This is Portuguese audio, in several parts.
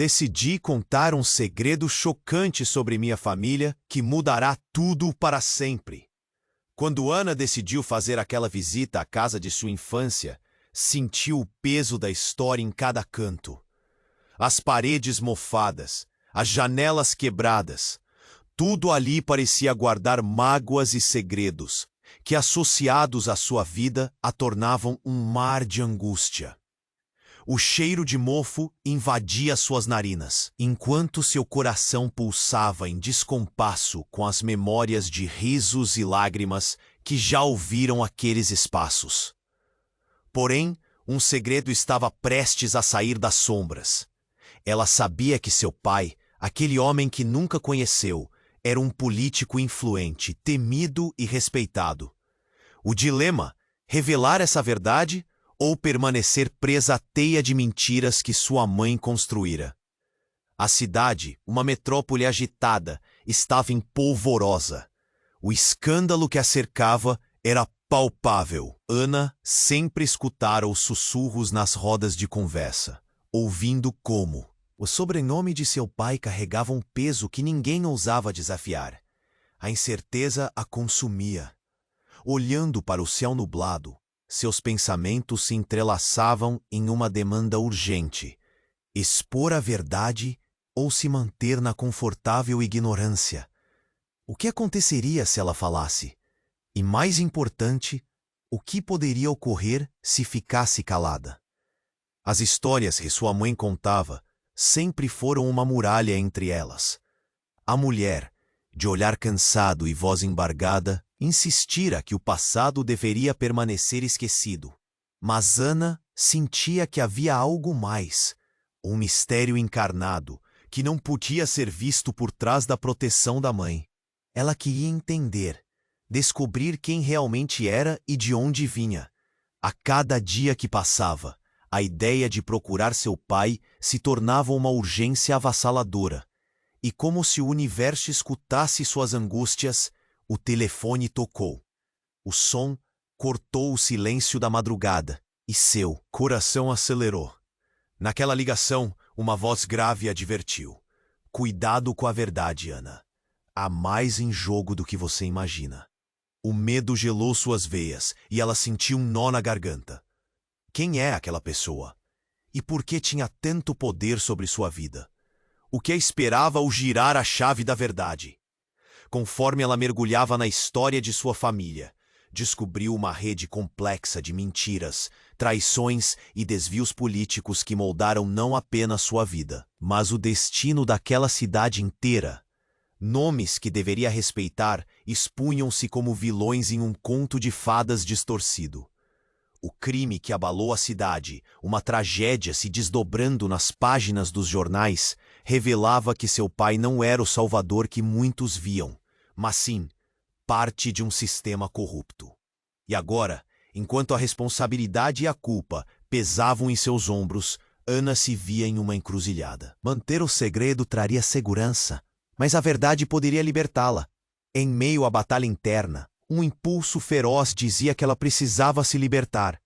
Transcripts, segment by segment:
Decidi contar um segredo chocante sobre minha família que mudará tudo para sempre. Quando Ana decidiu fazer aquela visita à casa de sua infância, sentiu o peso da história em cada canto. As paredes mofadas, as janelas quebradas, tudo ali parecia guardar mágoas e segredos, que associados à sua vida a tornavam um mar de angústia. O cheiro de mofo invadia suas narinas, enquanto seu coração pulsava em descompasso com as memórias de risos e lágrimas que já ouviram aqueles espaços. Porém, um segredo estava prestes a sair das sombras. Ela sabia que seu pai, aquele homem que nunca conheceu, era um político influente, temido e respeitado. O dilema: revelar essa verdade ou permanecer presa à teia de mentiras que sua mãe construíra. A cidade, uma metrópole agitada, estava em polvorosa. O escândalo que a cercava era palpável. Ana sempre escutara os sussurros nas rodas de conversa, ouvindo como o sobrenome de seu pai carregava um peso que ninguém ousava desafiar. A incerteza a consumia. Olhando para o céu nublado, seus pensamentos se entrelaçavam em uma demanda urgente: expor a verdade ou se manter na confortável ignorância. O que aconteceria se ela falasse? E, mais importante, o que poderia ocorrer se ficasse calada? As histórias que sua mãe contava sempre foram uma muralha entre elas. A mulher, de olhar cansado e voz embargada, insistira que o passado deveria permanecer esquecido. Mas Ana sentia que havia algo mais, um mistério encarnado, que não podia ser visto por trás da proteção da mãe. Ela queria entender, descobrir quem realmente era e de onde vinha. A cada dia que passava, a ideia de procurar seu pai se tornava uma urgência avassaladora. E como se o universo escutasse suas angústias, o telefone tocou. O som cortou o silêncio da madrugada e seu coração acelerou. Naquela ligação, uma voz grave advertiu: cuidado com a verdade, Ana. Há mais em jogo do que você imagina. O medo gelou suas veias e ela sentiu um nó na garganta. Quem é aquela pessoa? E por que tinha tanto poder sobre sua vida? O que a esperava ao girar a chave da verdade? Conforme ela mergulhava na história de sua família, descobriu uma rede complexa de mentiras, traições e desvios políticos que moldaram não apenas sua vida, mas o destino daquela cidade inteira. Nomes que deveria respeitar expunham-se como vilões em um conto de fadas distorcido. O crime que abalou a cidade, uma tragédia se desdobrando nas páginas dos jornais, revelava que seu pai não era o salvador que muitos viam, mas sim parte de um sistema corrupto. E agora, enquanto a responsabilidade e a culpa pesavam em seus ombros, Ana se via em uma encruzilhada. Manter o segredo traria segurança, mas a verdade poderia libertá-la. Em meio à batalha interna, um impulso feroz dizia que ela precisava se libertar.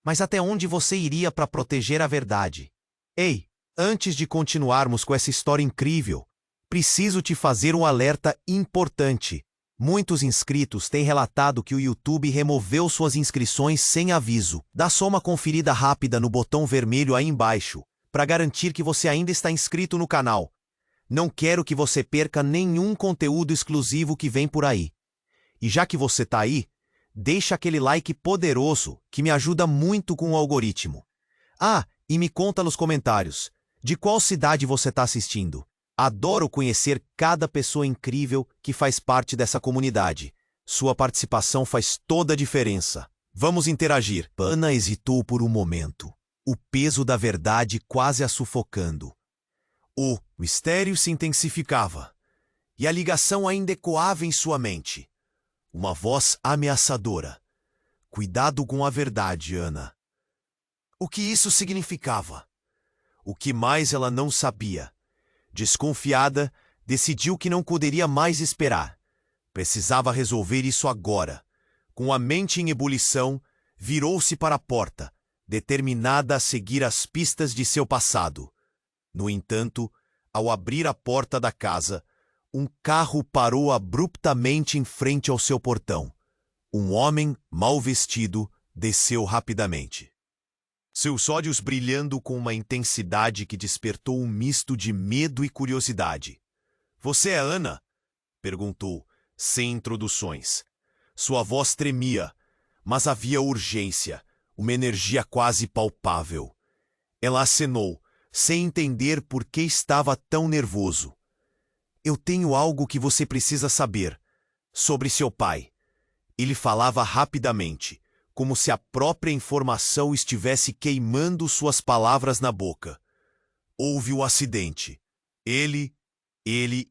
Mas até onde você iria para proteger a verdade? Ei, antes de continuarmos com essa história incrível, preciso te fazer um alerta importante. Muitos inscritos têm relatado que o YouTube removeu suas inscrições sem aviso. Dá só uma conferida rápida no botão vermelho aí embaixo, para garantir que você ainda está inscrito no canal. Não quero que você perca nenhum conteúdo exclusivo que vem por aí. E já que você está aí, deixa aquele like poderoso que me ajuda muito com o algoritmo. Ah, e me conta nos comentários, de qual cidade você está assistindo? Adoro conhecer cada pessoa incrível que faz parte dessa comunidade. Sua participação faz toda a diferença. Vamos interagir. Ana hesitou por um momento, o peso da verdade quase a sufocando. O mistério se intensificava, e a ligação ainda ecoava em sua mente. Uma voz ameaçadora. Cuidado com a verdade, Ana. O que isso significava? O que mais ela não sabia? Desconfiada, decidiu que não poderia mais esperar. Precisava resolver isso agora. Com a mente em ebulição, virou-se para a porta, determinada a seguir as pistas de seu passado. No entanto, ao abrir a porta da casa, um carro parou abruptamente em frente ao seu portão. Um homem, mal vestido, desceu rapidamente. Seus olhos brilhando com uma intensidade que despertou um misto de medo e curiosidade. "Você é Ana?" perguntou, sem introduções. Sua voz tremia, mas havia urgência, uma energia quase palpável. Ela acenou, sem entender por que estava tão nervoso. "Eu tenho algo que você precisa saber. Sobre seu pai." Ele falava rapidamente, como se a própria informação estivesse queimando suas palavras na boca. "Houve o acidente. Ele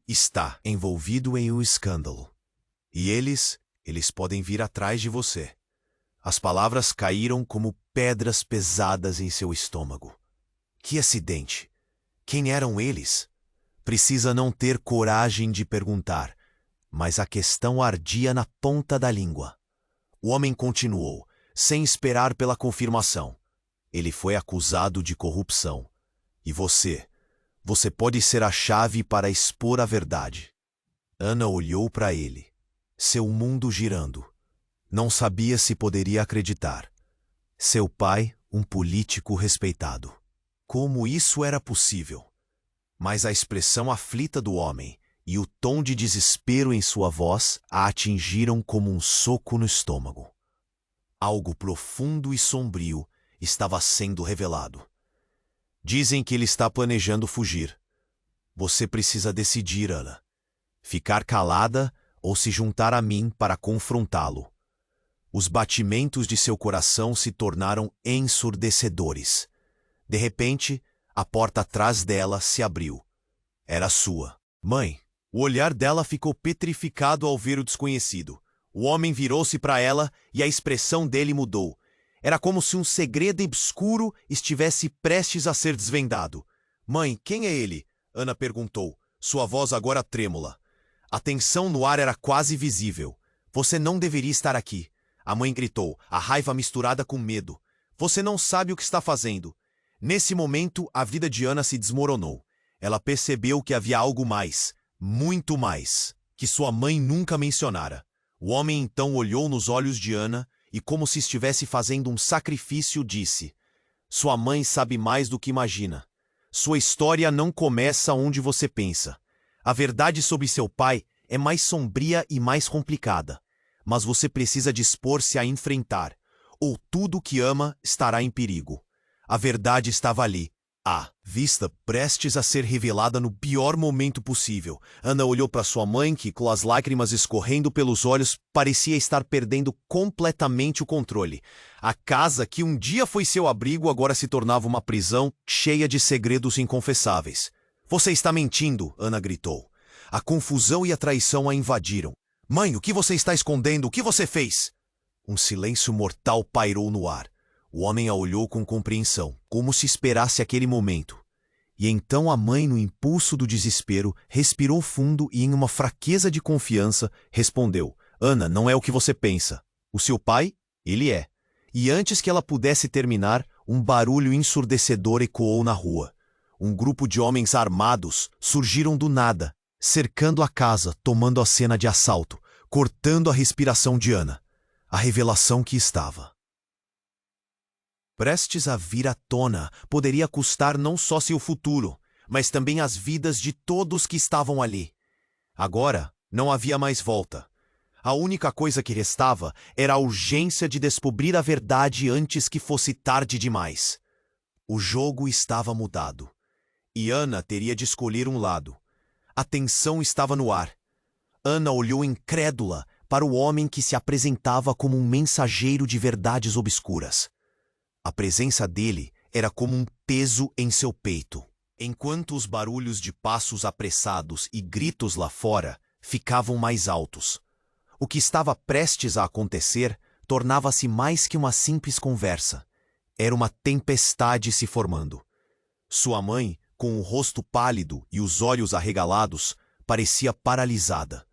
está envolvido em um escândalo. E eles podem vir atrás de você." As palavras caíram como pedras pesadas em seu estômago. Que acidente? Quem eram eles? Precisa não ter coragem de perguntar, mas a questão ardia na ponta da língua. O homem continuou, sem esperar pela confirmação. "Ele foi acusado de corrupção. E você pode ser a chave para expor a verdade." Ana olhou para ele, seu mundo girando. Não sabia se poderia acreditar. Seu pai, um político respeitado. Como isso era possível? Mas a expressão aflita do homem e o tom de desespero em sua voz a atingiram como um soco no estômago. Algo profundo e sombrio estava sendo revelado. "Dizem que ele está planejando fugir. Você precisa decidir, Ana. Ficar calada ou se juntar a mim para confrontá-lo." Os batimentos de seu coração se tornaram ensurdecedores. De repente, a porta atrás dela se abriu. Era sua mãe. O olhar dela ficou petrificado ao ver o desconhecido. O homem virou-se para ela e a expressão dele mudou. Era como se um segredo obscuro estivesse prestes a ser desvendado. "Mãe, quem é ele?" Ana perguntou, sua voz agora trêmula. A tensão no ar era quase visível. "Você não deveria estar aqui." A mãe gritou, a raiva misturada com medo. "Você não sabe o que está fazendo." Nesse momento, a vida de Ana se desmoronou. Ela percebeu que havia algo mais, muito mais, que sua mãe nunca mencionara. O homem então olhou nos olhos de Ana e, como se estivesse fazendo um sacrifício, disse: "Sua mãe sabe mais do que imagina. Sua história não começa onde você pensa. A verdade sobre seu pai é mais sombria e mais complicada. Mas você precisa dispor-se a enfrentar, ou tudo o que ama estará em perigo." A verdade estava ali, à vista, prestes a ser revelada no pior momento possível. Ana olhou para sua mãe, que, com as lágrimas escorrendo pelos olhos, parecia estar perdendo completamente o controle. A casa, que um dia foi seu abrigo, agora se tornava uma prisão cheia de segredos inconfessáveis. "Você está mentindo!" Ana gritou. A confusão e a traição a invadiram. "Mãe, o que você está escondendo? O que você fez?" Um silêncio mortal pairou no ar. O homem a olhou com compreensão, como se esperasse aquele momento. E então a mãe, no impulso do desespero, respirou fundo e, em uma fraqueza de confiança, respondeu: "Ana, não é o que você pensa. O seu pai, ele é." E antes que ela pudesse terminar, um barulho ensurdecedor ecoou na rua. Um grupo de homens armados surgiram do nada, cercando a casa, tomando a cena de assalto, cortando a respiração de Ana. A revelação que estava prestes a vir à tona poderia custar não só seu futuro, mas também as vidas de todos que estavam ali. Agora, não havia mais volta. A única coisa que restava era a urgência de descobrir a verdade antes que fosse tarde demais. O jogo estava mudado, e Ana teria de escolher um lado. A tensão estava no ar. Ana olhou incrédula para o homem que se apresentava como um mensageiro de verdades obscuras. A presença dele era como um peso em seu peito, enquanto os barulhos de passos apressados e gritos lá fora ficavam mais altos. O que estava prestes a acontecer tornava-se mais que uma simples conversa. Era uma tempestade se formando. Sua mãe, com o rosto pálido e os olhos arregalados, parecia paralisada.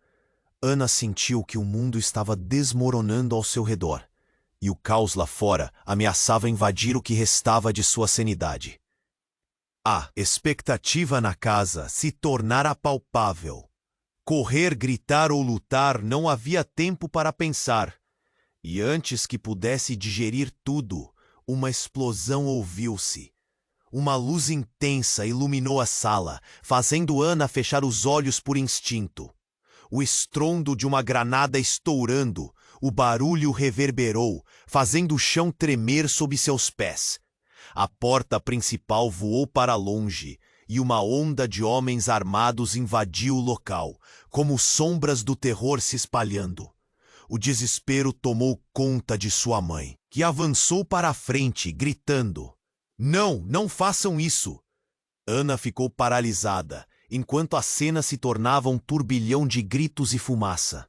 Ana sentiu que o mundo estava desmoronando ao seu redor, e o caos lá fora ameaçava invadir o que restava de sua sanidade. A expectativa na casa se tornara palpável. Correr, gritar ou lutar não havia tempo para pensar. E antes que pudesse digerir tudo, uma explosão ouviu-se. Uma luz intensa iluminou a sala, fazendo Ana fechar os olhos por instinto. O estrondo de uma granada estourando, o barulho reverberou, fazendo o chão tremer sob seus pés. A porta principal voou para longe, e uma onda de homens armados invadiu o local, como sombras do terror se espalhando. O desespero tomou conta de sua mãe, que avançou para a frente, gritando: "Não, não façam isso!" Ana ficou paralisada, enquanto a cena se tornava um turbilhão de gritos e fumaça.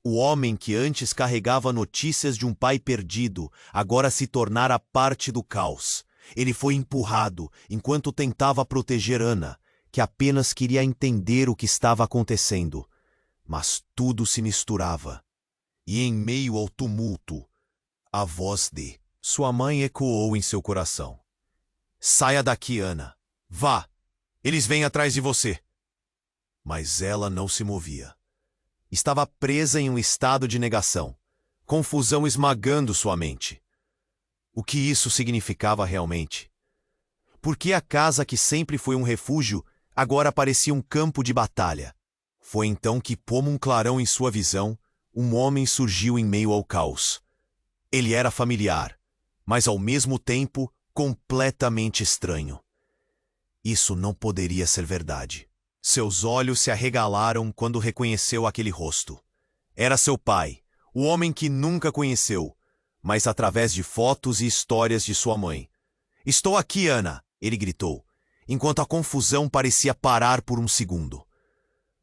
O homem que antes carregava notícias de um pai perdido, agora se tornara parte do caos. Ele foi empurrado, enquanto tentava proteger Ana, que apenas queria entender o que estava acontecendo. Mas tudo se misturava. E em meio ao tumulto, a voz de sua mãe ecoou em seu coração. "Saia daqui, Ana. Vá. Eles vêm atrás de você." Mas ela não se movia. Estava presa em um estado de negação, confusão esmagando sua mente. O que isso significava realmente? Por que a casa que sempre foi um refúgio agora parecia um campo de batalha? Foi então que, como um clarão em sua visão, um homem surgiu em meio ao caos. Ele era familiar, mas ao mesmo tempo completamente estranho. Isso não poderia ser verdade. Seus olhos se arregalaram quando reconheceu aquele rosto. Era seu pai, o homem que nunca conheceu, mas através de fotos e histórias de sua mãe. "Estou aqui, Ana!" ele gritou, enquanto a confusão parecia parar por um segundo.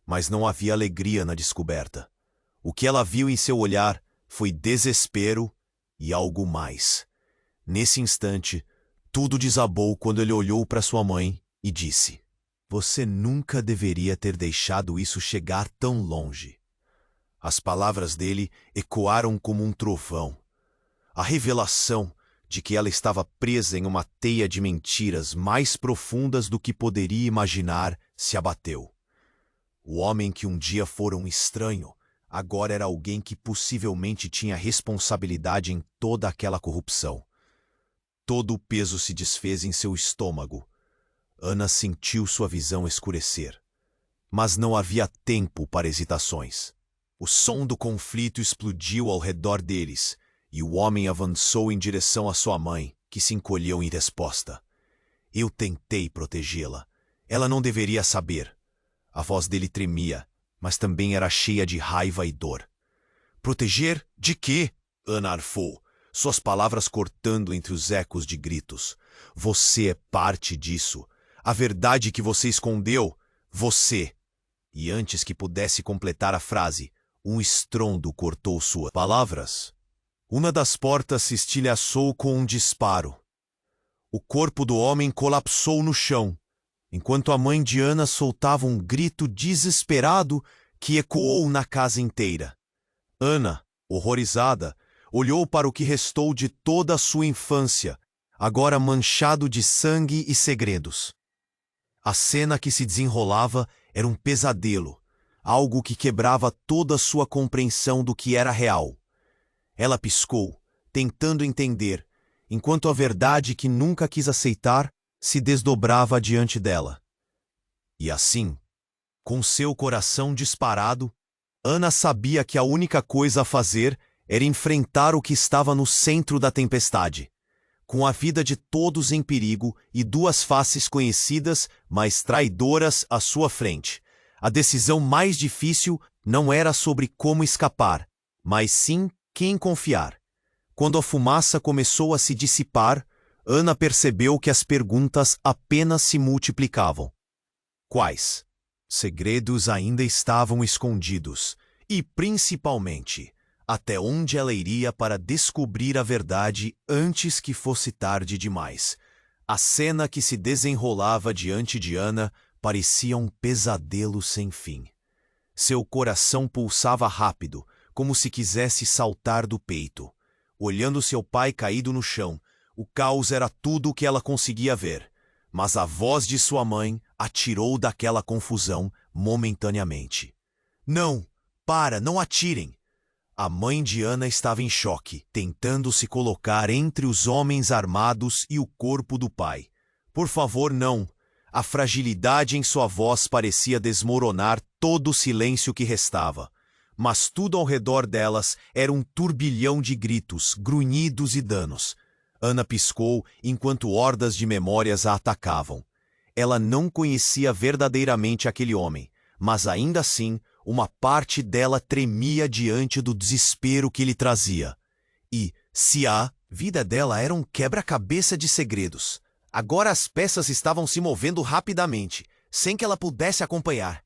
Mas não havia alegria na descoberta. O que ela viu em seu olhar foi desespero e algo mais. Nesse instante, tudo desabou quando ele olhou para sua mãe e disse: "Você nunca deveria ter deixado isso chegar tão longe." As palavras dele ecoaram como um trovão. A revelação de que ela estava presa em uma teia de mentiras mais profundas do que poderia imaginar se abateu. O homem que um dia fora um estranho, agora era alguém que possivelmente tinha responsabilidade em toda aquela corrupção. Todo o peso se desfez em seu estômago. Ana sentiu sua visão escurecer. Mas não havia tempo para hesitações. O som do conflito explodiu ao redor deles, e o homem avançou em direção à sua mãe, que se encolheu em resposta. "Eu tentei protegê-la. Ela não deveria saber." A voz dele tremia, mas também era cheia de raiva e dor. "Proteger? De quê?" Ana arfou, suas palavras cortando entre os ecos de gritos. "Você é parte disso. A verdade que você escondeu, você." E antes que pudesse completar a frase, um estrondo cortou suas palavras. Uma das portas se estilhaçou com um disparo. O corpo do homem colapsou no chão, enquanto a mãe de Ana soltava um grito desesperado que ecoou na casa inteira. Ana, horrorizada, olhou para o que restou de toda a sua infância, agora manchado de sangue e segredos. A cena que se desenrolava era um pesadelo, algo que quebrava toda a sua compreensão do que era real. Ela piscou, tentando entender, enquanto a verdade que nunca quis aceitar se desdobrava diante dela. E assim, com seu coração disparado, Ana sabia que a única coisa a fazer era enfrentar o que estava no centro da tempestade. Com a vida de todos em perigo e duas faces conhecidas, mas traidoras à sua frente, a decisão mais difícil não era sobre como escapar, mas sim quem confiar. Quando a fumaça começou a se dissipar, Ana percebeu que as perguntas apenas se multiplicavam. Quais segredos ainda estavam escondidos? E, principalmente, até onde ela iria para descobrir a verdade antes que fosse tarde demais? A cena que se desenrolava diante de Ana parecia um pesadelo sem fim. Seu coração pulsava rápido, como se quisesse saltar do peito. Olhando seu pai caído no chão, o caos era tudo o que ela conseguia ver. Mas a voz de sua mãe a tirou daquela confusão momentaneamente. Não, não atirem! A mãe de Ana estava em choque, tentando se colocar entre os homens armados e o corpo do pai. Por favor, não! A fragilidade em sua voz parecia desmoronar todo o silêncio que restava. Mas tudo ao redor delas era um turbilhão de gritos, grunhidos e danos. Ana piscou enquanto hordas de memórias a atacavam. Ela não conhecia verdadeiramente aquele homem, mas ainda assim, uma parte dela tremia diante do desespero que ele trazia. E, se a vida dela era um quebra-cabeça de segredos, agora as peças estavam se movendo rapidamente, sem que ela pudesse acompanhar.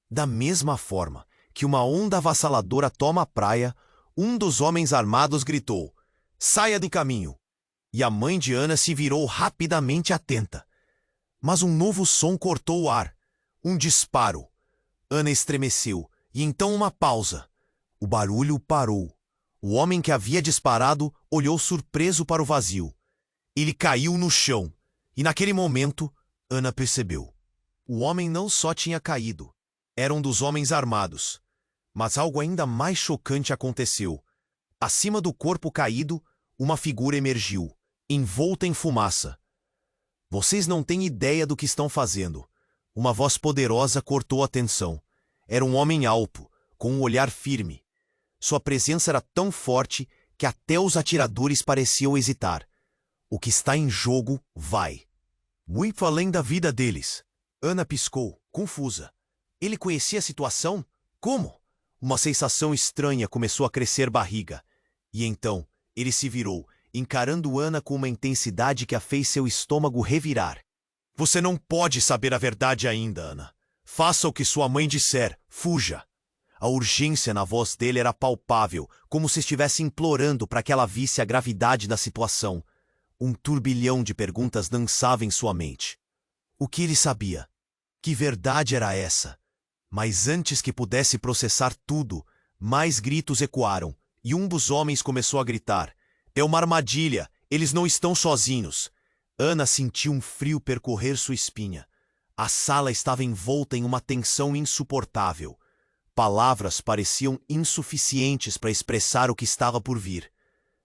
Da mesma forma que uma onda avassaladora toma a praia, um dos homens armados gritou: "Saia do caminho!" E a mãe de Ana se virou rapidamente atenta. Mas um novo som cortou o ar. Um disparo. Ana estremeceu, e então uma pausa. O barulho parou. O homem que havia disparado olhou surpreso para o vazio. Ele caiu no chão, e naquele momento, Ana percebeu. O homem não só tinha caído, era um dos homens armados. Mas algo ainda mais chocante aconteceu. Acima do corpo caído, uma figura emergiu, envolta em fumaça. "Vocês não têm ideia do que estão fazendo." Uma voz poderosa cortou a tensão. Era um homem alto, com um olhar firme. Sua presença era tão forte que até os atiradores pareciam hesitar. O que está em jogo vai. Muito além da vida deles. Ana piscou, confusa. Ele conhecia a situação? Como? Uma sensação estranha começou a crescer barriga. E então, ele se virou, encarando Ana com uma intensidade que a fez seu estômago revirar. "Você não pode saber a verdade ainda, Ana. Faça o que sua mãe disser. Fuja." A urgência na voz dele era palpável, como se estivesse implorando para que ela visse a gravidade da situação. Um turbilhão de perguntas dançava em sua mente. O que ele sabia? Que verdade era essa? Mas antes que pudesse processar tudo, mais gritos ecoaram, e um dos homens começou a gritar: "É uma armadilha! Eles não estão sozinhos!" Ana sentiu um frio percorrer sua espinha. A sala estava envolta em uma tensão insuportável. Palavras pareciam insuficientes para expressar o que estava por vir.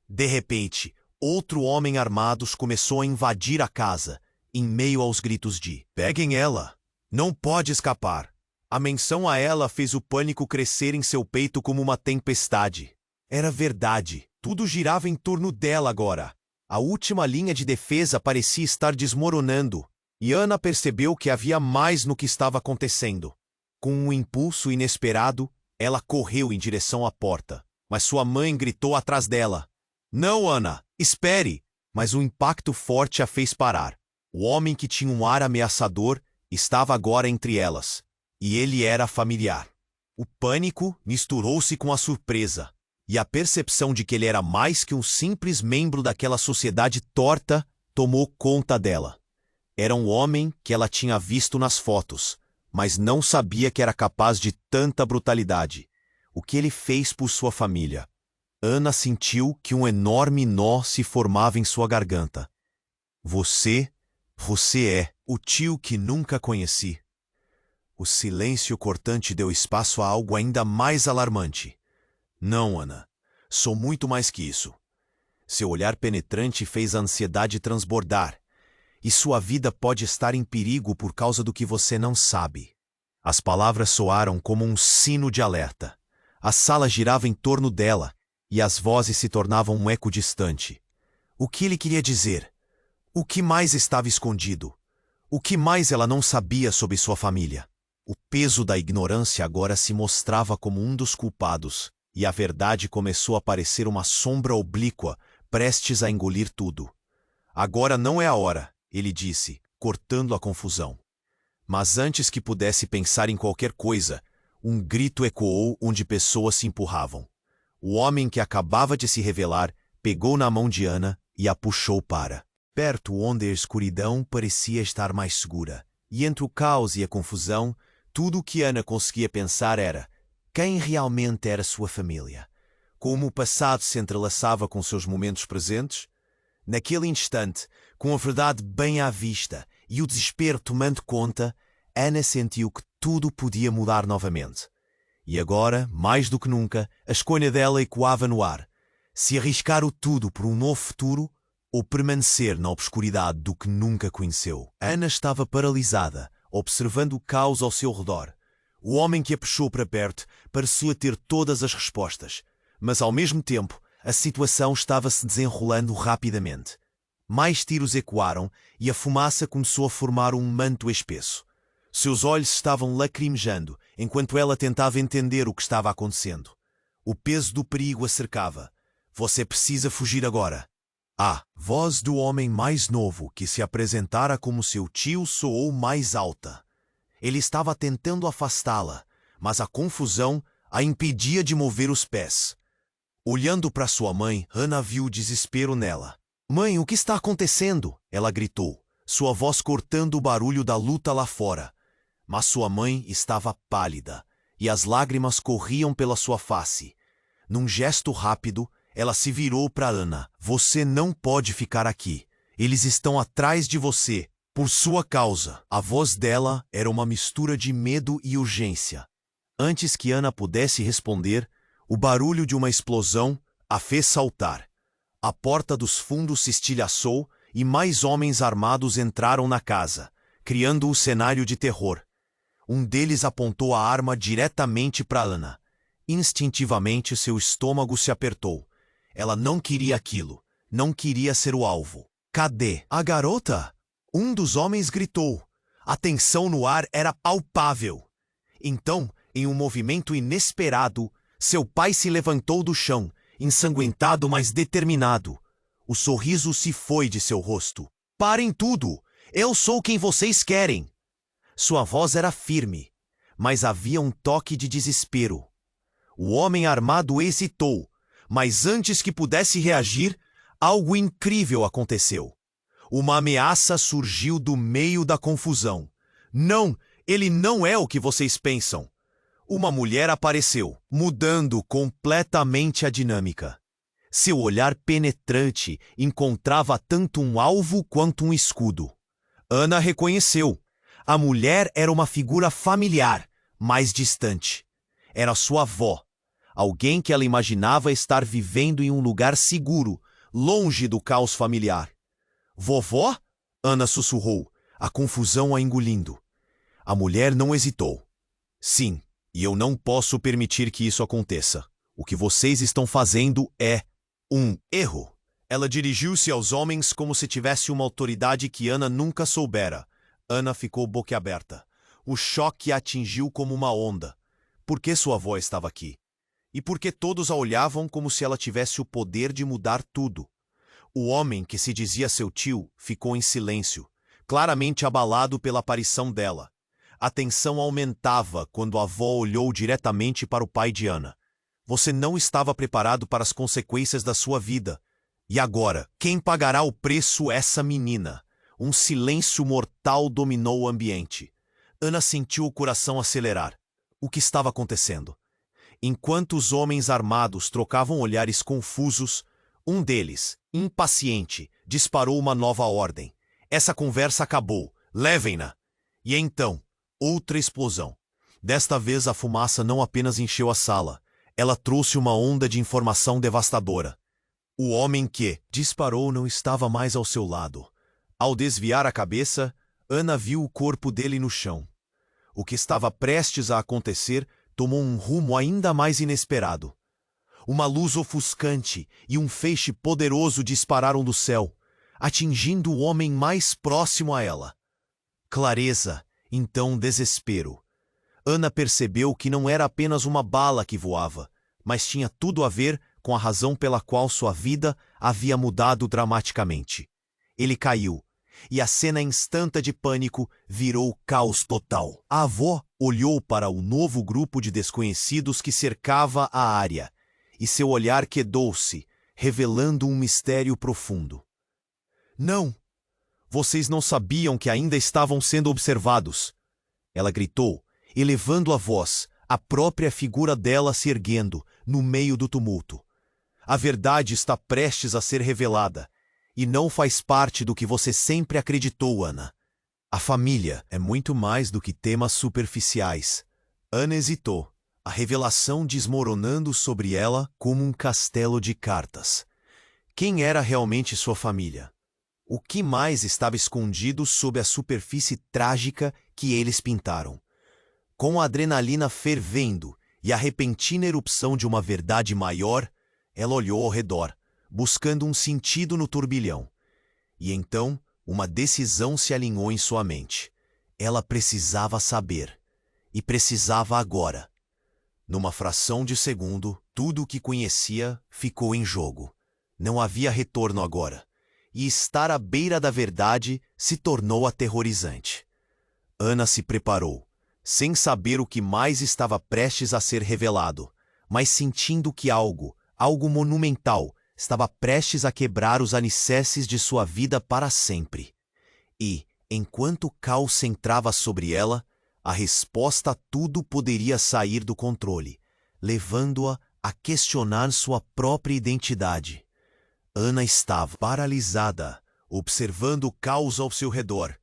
De repente, outro homem armado começou a invadir a casa, em meio aos gritos de: "Peguem ela! Não pode escapar!" A menção a ela fez o pânico crescer em seu peito como uma tempestade. Era verdade, tudo girava em torno dela agora. A última linha de defesa parecia estar desmoronando, e Ana percebeu que havia mais no que estava acontecendo. Com um impulso inesperado, ela correu em direção à porta, mas sua mãe gritou atrás dela: "Não, Ana, espere!" Mas um impacto forte a fez parar. O homem que tinha um ar ameaçador estava agora entre elas, e ele era familiar. O pânico misturou-se com a surpresa, e a percepção de que ele era mais que um simples membro daquela sociedade torta tomou conta dela. Era um homem que ela tinha visto nas fotos, mas não sabia que era capaz de tanta brutalidade. O que ele fez por sua família? Ana sentiu que um enorme nó se formava em sua garganta. Você é o tio que nunca conheci." O silêncio cortante deu espaço a algo ainda mais alarmante. "Não, Ana. Sou muito mais que isso." Seu olhar penetrante fez a ansiedade transbordar. "E sua vida pode estar em perigo por causa do que você não sabe." As palavras soaram como um sino de alerta. A sala girava em torno dela, e as vozes se tornavam um eco distante. O que ele queria dizer? O que mais estava escondido? O que mais ela não sabia sobre sua família? O peso da ignorância agora se mostrava como um dos culpados, e a verdade começou a parecer uma sombra oblíqua, prestes a engolir tudo. "Agora não é a hora," ele disse, cortando a confusão. Mas antes que pudesse pensar em qualquer coisa, um grito ecoou onde pessoas se empurravam. O homem que acabava de se revelar pegou na mão de Ana e a puxou para perto, onde a escuridão parecia estar mais segura. E entre o caos e a confusão, tudo o que Ana conseguia pensar era: quem realmente era sua família? Como o passado se entrelaçava com seus momentos presentes? Naquele instante, com a verdade bem à vista E o desespero tomando conta, Ana sentiu que tudo podia mudar novamente. E agora, mais do que nunca, a escolha dela ecoava no ar. Se arriscar o tudo por um novo futuro ou permanecer na obscuridade do que nunca conheceu. Ana estava paralisada, observando o caos ao seu redor. O homem que a puxou para perto parecia ter todas as respostas, mas ao mesmo tempo a situação estava se desenrolando rapidamente. Mais tiros ecoaram e a fumaça começou a formar um manto espesso. Seus olhos estavam lacrimejando enquanto ela tentava entender o que estava acontecendo. O peso do perigo a cercava. Você precisa fugir agora. A voz do homem mais novo que se apresentara como seu tio soou mais alta. Ele estava tentando afastá-la, mas a confusão a impedia de mover os pés. Olhando para sua mãe, Ana viu o desespero nela. Mãe, o que está acontecendo? Ela gritou, sua voz cortando o barulho da luta lá fora. Mas sua mãe estava pálida, e as lágrimas corriam pela sua face. Num gesto rápido, ela se virou para Ana. Você não pode ficar aqui. Eles estão atrás de você, por sua causa. A voz dela era uma mistura de medo e urgência. Antes que Ana pudesse responder, o barulho de uma explosão a fez saltar. A porta dos fundos se estilhaçou e mais homens armados entraram na casa, criando o cenário de terror. Um deles apontou a arma diretamente para Ana. Instintivamente, seu estômago se apertou. Ela não queria aquilo. Não queria ser o alvo. Cadê a garota? Um dos homens gritou. A tensão no ar era palpável. Então, em um movimento inesperado, seu pai se levantou do chão, ensanguentado, mas determinado. O sorriso se foi de seu rosto. Parem tudo! Eu sou quem vocês querem! Sua voz era firme, mas havia um toque de desespero. O homem armado hesitou, mas antes que pudesse reagir, algo incrível aconteceu. Uma ameaça surgiu do meio da confusão. Não, ele não é o que vocês pensam. Uma mulher apareceu, mudando completamente a dinâmica. Seu olhar penetrante encontrava tanto um alvo quanto um escudo. Ana reconheceu. A mulher era uma figura familiar, mais distante. Era sua avó, alguém que ela imaginava estar vivendo em um lugar seguro, longe do caos familiar. Vovó? Ana sussurrou, a confusão a engolindo. A mulher não hesitou. Sim, e eu não posso permitir que isso aconteça. O que vocês estão fazendo é um erro. Ela dirigiu-se aos homens como se tivesse uma autoridade que Ana nunca soubera. Ana ficou boquiaberta. O choque a atingiu como uma onda. Por que sua avó estava aqui? E por que todos a olhavam como se ela tivesse o poder de mudar tudo? O homem, que se dizia seu tio, ficou em silêncio, claramente abalado pela aparição dela. A tensão aumentava quando a avó olhou diretamente para o pai de Ana. Você não estava preparado para as consequências da sua vida. E agora, quem pagará o preço? Essa menina. Um silêncio mortal dominou o ambiente. Ana sentiu o coração acelerar. O que estava acontecendo? Enquanto os homens armados trocavam olhares confusos, um deles, impaciente, disparou uma nova ordem. Essa conversa acabou. Levem-na! E então, outra explosão. Desta vez a fumaça não apenas encheu a sala, ela trouxe uma onda de informação devastadora. O homem que disparou não estava mais ao seu lado. Ao desviar a cabeça, Ana viu o corpo dele no chão. O que estava prestes a acontecer tomou um rumo ainda mais inesperado. Uma luz ofuscante e um feixe poderoso dispararam do céu, atingindo o homem mais próximo a ela. Clareza, então desespero. Ana percebeu que não era apenas uma bala que voava, mas tinha tudo a ver com a razão pela qual sua vida havia mudado dramaticamente. Ele caiu, e a cena instante de pânico virou caos total. A avó olhou para o novo grupo de desconhecidos que cercava a área, e seu olhar quedou-se, revelando um mistério profundo. Não! Vocês não sabiam que ainda estavam sendo observados! Ela gritou, elevando a voz, a própria figura dela se erguendo, no meio do tumulto. A verdade está prestes a ser revelada, e não faz parte do que você sempre acreditou, Ana. A família é muito mais do que temas superficiais. Ana hesitou, a revelação desmoronando sobre ela como um castelo de cartas. Quem era realmente sua família? O que mais estava escondido sob a superfície trágica que eles pintaram? Com a adrenalina fervendo e a repentina erupção de uma verdade maior, ela olhou ao redor, buscando um sentido no turbilhão. E então, uma decisão se alinhou em sua mente. Ela precisava saber. E precisava agora. Numa fração de segundo, tudo o que conhecia ficou em jogo. Não havia retorno agora. E estar à beira da verdade se tornou aterrorizante. Ana se preparou, sem saber o que mais estava prestes a ser revelado, mas sentindo que algo monumental, estava prestes a quebrar os alicerces de sua vida para sempre. E, enquanto o caos se entrava sobre ela, a resposta a tudo poderia sair do controle, levando-a a questionar sua própria identidade. Ana estava paralisada, observando o caos ao seu redor.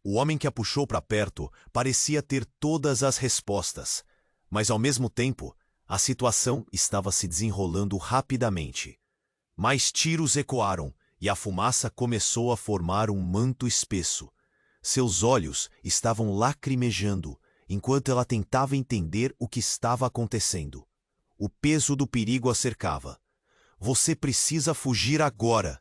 O homem que a puxou para perto parecia ter todas as respostas, mas ao mesmo tempo, a situação estava se desenrolando rapidamente. Mais tiros ecoaram e a fumaça começou a formar um manto espesso. Seus olhos estavam lacrimejando enquanto ela tentava entender o que estava acontecendo. O peso do perigo a cercava. Você precisa fugir agora.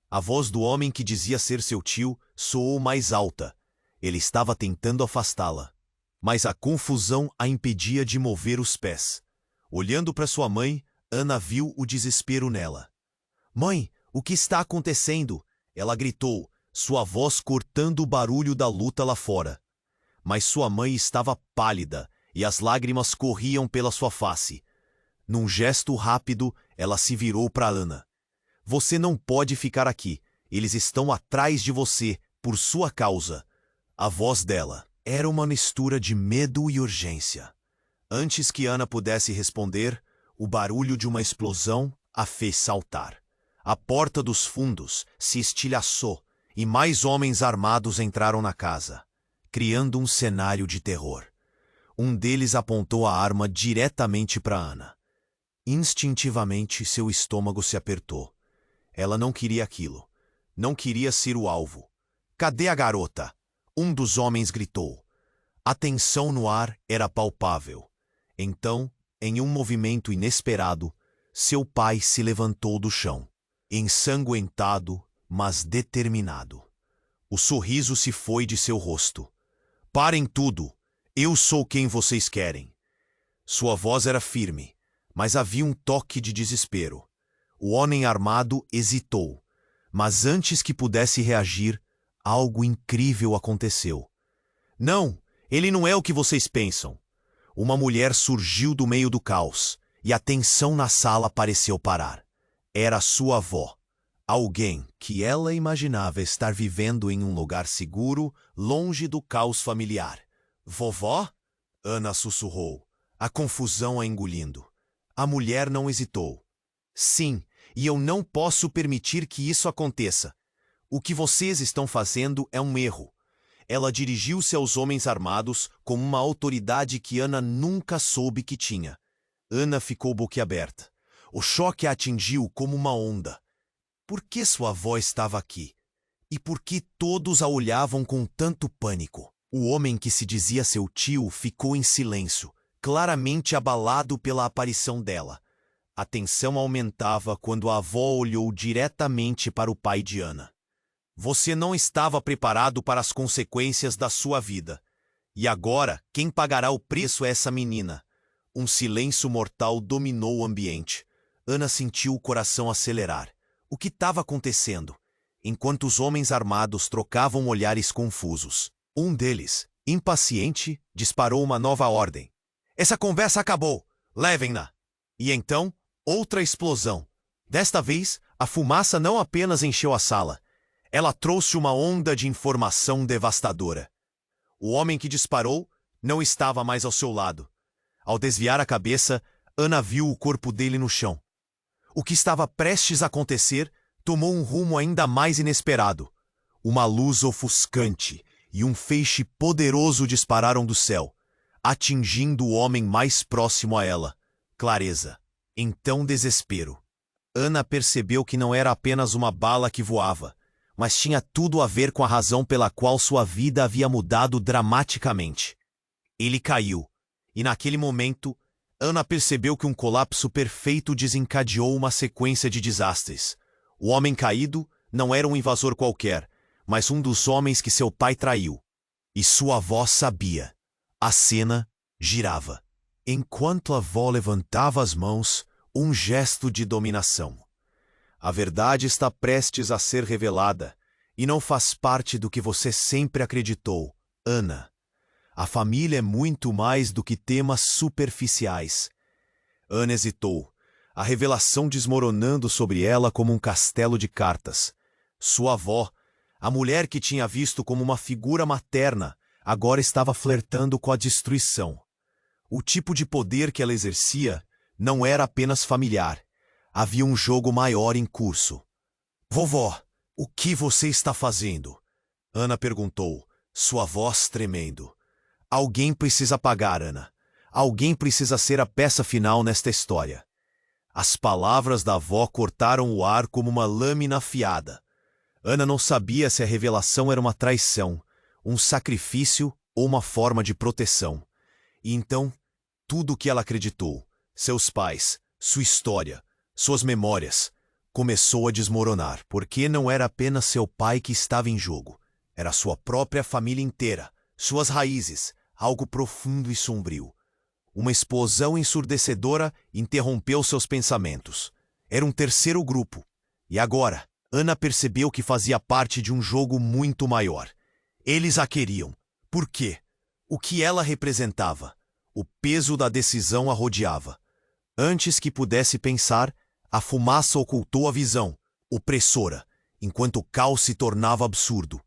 A voz do homem que dizia ser seu tio soou mais alta. Ele estava tentando afastá-la, mas a confusão a impedia de mover os pés. Olhando para sua mãe, Ana viu o desespero nela. "Mãe, o que está acontecendo?" Ela gritou, sua voz cortando o barulho da luta lá fora. Mas sua mãe estava pálida e as lágrimas corriam pela sua face. Num gesto rápido, ela se virou para Ana. "Você não pode ficar aqui. Eles estão atrás de você, por sua causa." A voz dela era uma mistura de medo e urgência. Antes que Ana pudesse responder, o barulho de uma explosão a fez saltar. A porta dos fundos se estilhaçou e mais homens armados entraram na casa, criando um cenário de terror. Um deles apontou a arma diretamente para Ana. Instintivamente, seu estômago se apertou. Ela não queria aquilo. Não queria ser o alvo. "Cadê a garota?" Um dos homens gritou. A tensão no ar era palpável. Então, em um movimento inesperado, seu pai se levantou do chão, ensanguentado, mas determinado. O sorriso se foi de seu rosto. "Parem tudo! Eu sou quem vocês querem." Sua voz era firme, mas havia um toque de desespero. O homem armado hesitou, mas antes que pudesse reagir, algo incrível aconteceu. "Não, ele não é o que vocês pensam." Uma mulher surgiu do meio do caos, e a tensão na sala pareceu parar. Era sua avó. Alguém que ela imaginava estar vivendo em um lugar seguro, longe do caos familiar. "Vovó?" Ana sussurrou, a confusão a engolindo. A mulher não hesitou. "Sim, e eu não posso permitir que isso aconteça. O que vocês estão fazendo é um erro." Ela dirigiu-se aos homens armados com uma autoridade que Ana nunca soube que tinha. Ana ficou boquiaberta. O choque a atingiu como uma onda. Por que sua avó estava aqui? E por que todos a olhavam com tanto pânico? O homem que se dizia seu tio ficou em silêncio, claramente abalado pela aparição dela. A tensão aumentava quando a avó olhou diretamente para o pai de Ana. "Você não estava preparado para as consequências da sua vida. E agora, quem pagará o preço é essa menina." Um silêncio mortal dominou o ambiente. Ana sentiu o coração acelerar. O que estava acontecendo? Enquanto os homens armados trocavam olhares confusos, um deles, impaciente, disparou uma nova ordem. "Essa conversa acabou! Levem-na!" E então, outra explosão. Desta vez, a fumaça não apenas encheu a sala. Ela trouxe uma onda de informação devastadora. O homem que disparou não estava mais ao seu lado. Ao desviar a cabeça, Ana viu o corpo dele no chão. O que estava prestes a acontecer tomou um rumo ainda mais inesperado. Uma luz ofuscante, e um feixe poderoso dispararam do céu, atingindo o homem mais próximo a ela. Clareza. Então desespero. Ana percebeu que não era apenas uma bala que voava, mas tinha tudo a ver com a razão pela qual sua vida havia mudado dramaticamente. Ele caiu, e naquele momento, Ana percebeu que um colapso perfeito desencadeou uma sequência de desastres. O homem caído não era um invasor qualquer, mas um dos homens que seu pai traiu. E sua avó sabia. A cena girava. Enquanto a avó levantava as mãos, um gesto de dominação. A verdade está prestes a ser revelada, e não faz parte do que você sempre acreditou, Ana. A família é muito mais do que temas superficiais. Ana hesitou, a revelação desmoronando sobre ela como um castelo de cartas. Sua avó, a mulher que tinha visto como uma figura materna, agora estava flertando com a destruição. O tipo de poder que ela exercia não era apenas familiar. Havia um jogo maior em curso. Vovó, o que você está fazendo? Ana perguntou, sua voz tremendo. Alguém precisa pagar, Ana. Alguém precisa ser a peça final nesta história. As palavras da avó cortaram o ar como uma lâmina afiada. Ana não sabia se a revelação era uma traição, um sacrifício ou uma forma de proteção. E então, tudo o que ela acreditou, seus pais, sua história, suas memórias, começou a desmoronar, porque não era apenas seu pai que estava em jogo. Era sua própria família inteira, suas raízes, algo profundo e sombrio. Uma explosão ensurdecedora interrompeu seus pensamentos. Era um terceiro grupo. E agora, Ana percebeu que fazia parte de um jogo muito maior. Eles a queriam. Por quê? O que ela representava? O peso da decisão a rodeava. Antes que pudesse pensar, a fumaça ocultou a visão, opressora, enquanto o caos se tornava absurdo.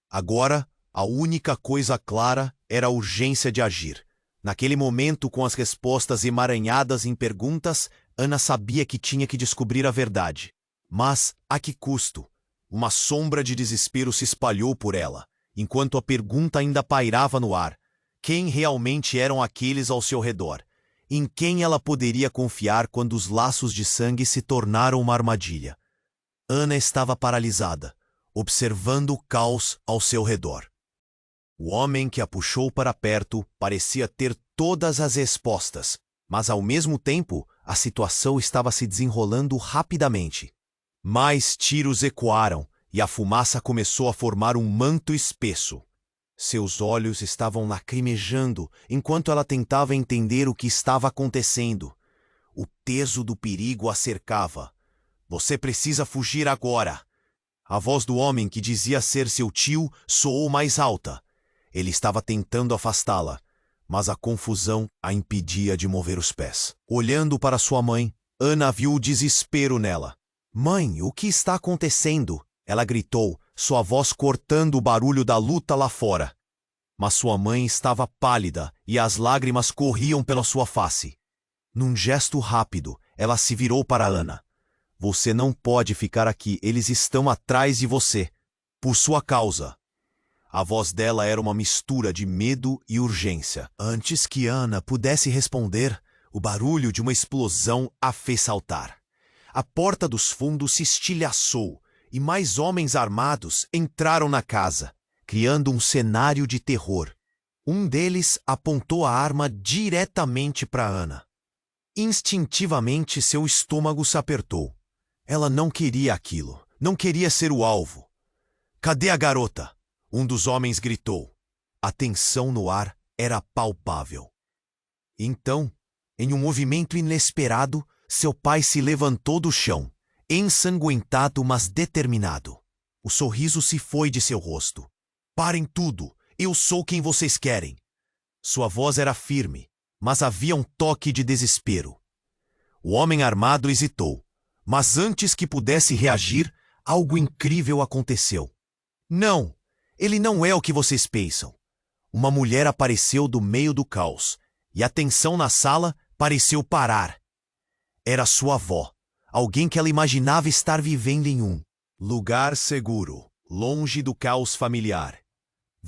Agora, a única coisa clara era a urgência de agir. Naquele momento, com as respostas emaranhadas em perguntas, Ana sabia que tinha que descobrir a verdade. Mas, a que custo? Uma sombra de desespero se espalhou por ela, enquanto a pergunta ainda pairava no ar. Quem realmente eram aqueles ao seu redor? Em quem ela poderia confiar quando os laços de sangue se tornaram uma armadilha? Ana estava paralisada, observando o caos ao seu redor. O homem que a puxou para perto parecia ter todas as respostas, mas ao mesmo tempo a situação estava se desenrolando rapidamente. Mais tiros ecoaram e a fumaça começou a formar um manto espesso. Seus olhos estavam lacrimejando enquanto ela tentava entender o que estava acontecendo. O peso do perigo a cercava. Você precisa fugir agora. A voz do homem que dizia ser seu tio soou mais alta. Ele estava tentando afastá-la, mas a confusão a impedia de mover os pés. Olhando para sua mãe, Ana viu o desespero nela. Mãe, o que está acontecendo? Ela gritou, sua voz cortando o barulho da luta lá fora. Mas sua mãe estava pálida e as lágrimas corriam pela sua face. Num gesto rápido, ela se virou para Ana. Você não pode ficar aqui, eles estão atrás de você. Por sua causa. A voz dela era uma mistura de medo e urgência. Antes que Ana pudesse responder, o barulho de uma explosão a fez saltar. A porta dos fundos se estilhaçou e mais homens armados entraram na casa, criando um cenário de terror. Um deles apontou a arma diretamente para Ana. Instintivamente, seu estômago se apertou. Ela não queria aquilo, não queria ser o alvo. Cadê a garota? Um dos homens gritou. A tensão no ar era palpável. Então, em um movimento inesperado, seu pai se levantou do chão, ensanguentado mas determinado. O sorriso se foi de seu rosto. Parem tudo, eu sou quem vocês querem. Sua voz era firme, mas havia um toque de desespero. O homem armado hesitou, mas antes que pudesse reagir, algo incrível aconteceu. Não, ele não é o que vocês pensam. Uma mulher apareceu do meio do caos, e a tensão na sala pareceu parar. Era sua avó, alguém que ela imaginava estar vivendo em um lugar seguro, longe do caos familiar.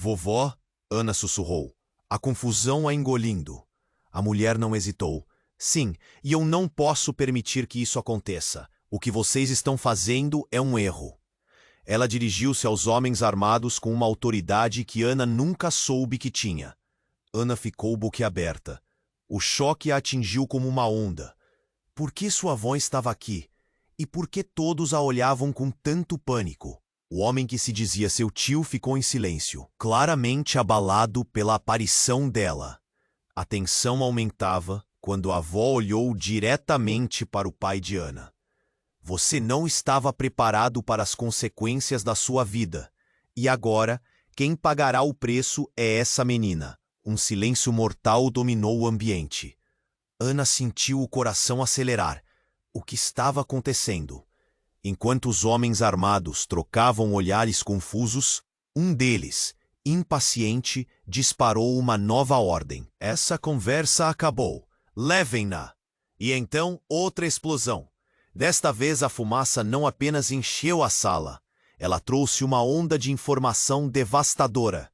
Vovó, Ana sussurrou, a confusão a engolindo. A mulher não hesitou. Sim, e eu não posso permitir que isso aconteça. O que vocês estão fazendo é um erro. Ela dirigiu-se aos homens armados com uma autoridade que Ana nunca soube que tinha. Ana ficou boquiaberta. O choque a atingiu como uma onda. Por que sua avó estava aqui? E por que todos a olhavam com tanto pânico? O homem que se dizia seu tio ficou em silêncio, claramente abalado pela aparição dela. A tensão aumentava quando a avó olhou diretamente para o pai de Ana. Você não estava preparado para as consequências da sua vida. E agora, quem pagará o preço é essa menina. Um silêncio mortal dominou o ambiente. Ana sentiu o coração acelerar. O que estava acontecendo? Enquanto os homens armados trocavam olhares confusos, um deles, impaciente, disparou uma nova ordem. Essa conversa acabou. Levem-na! E então, outra explosão. Desta vez a fumaça não apenas encheu a sala, ela trouxe uma onda de informação devastadora.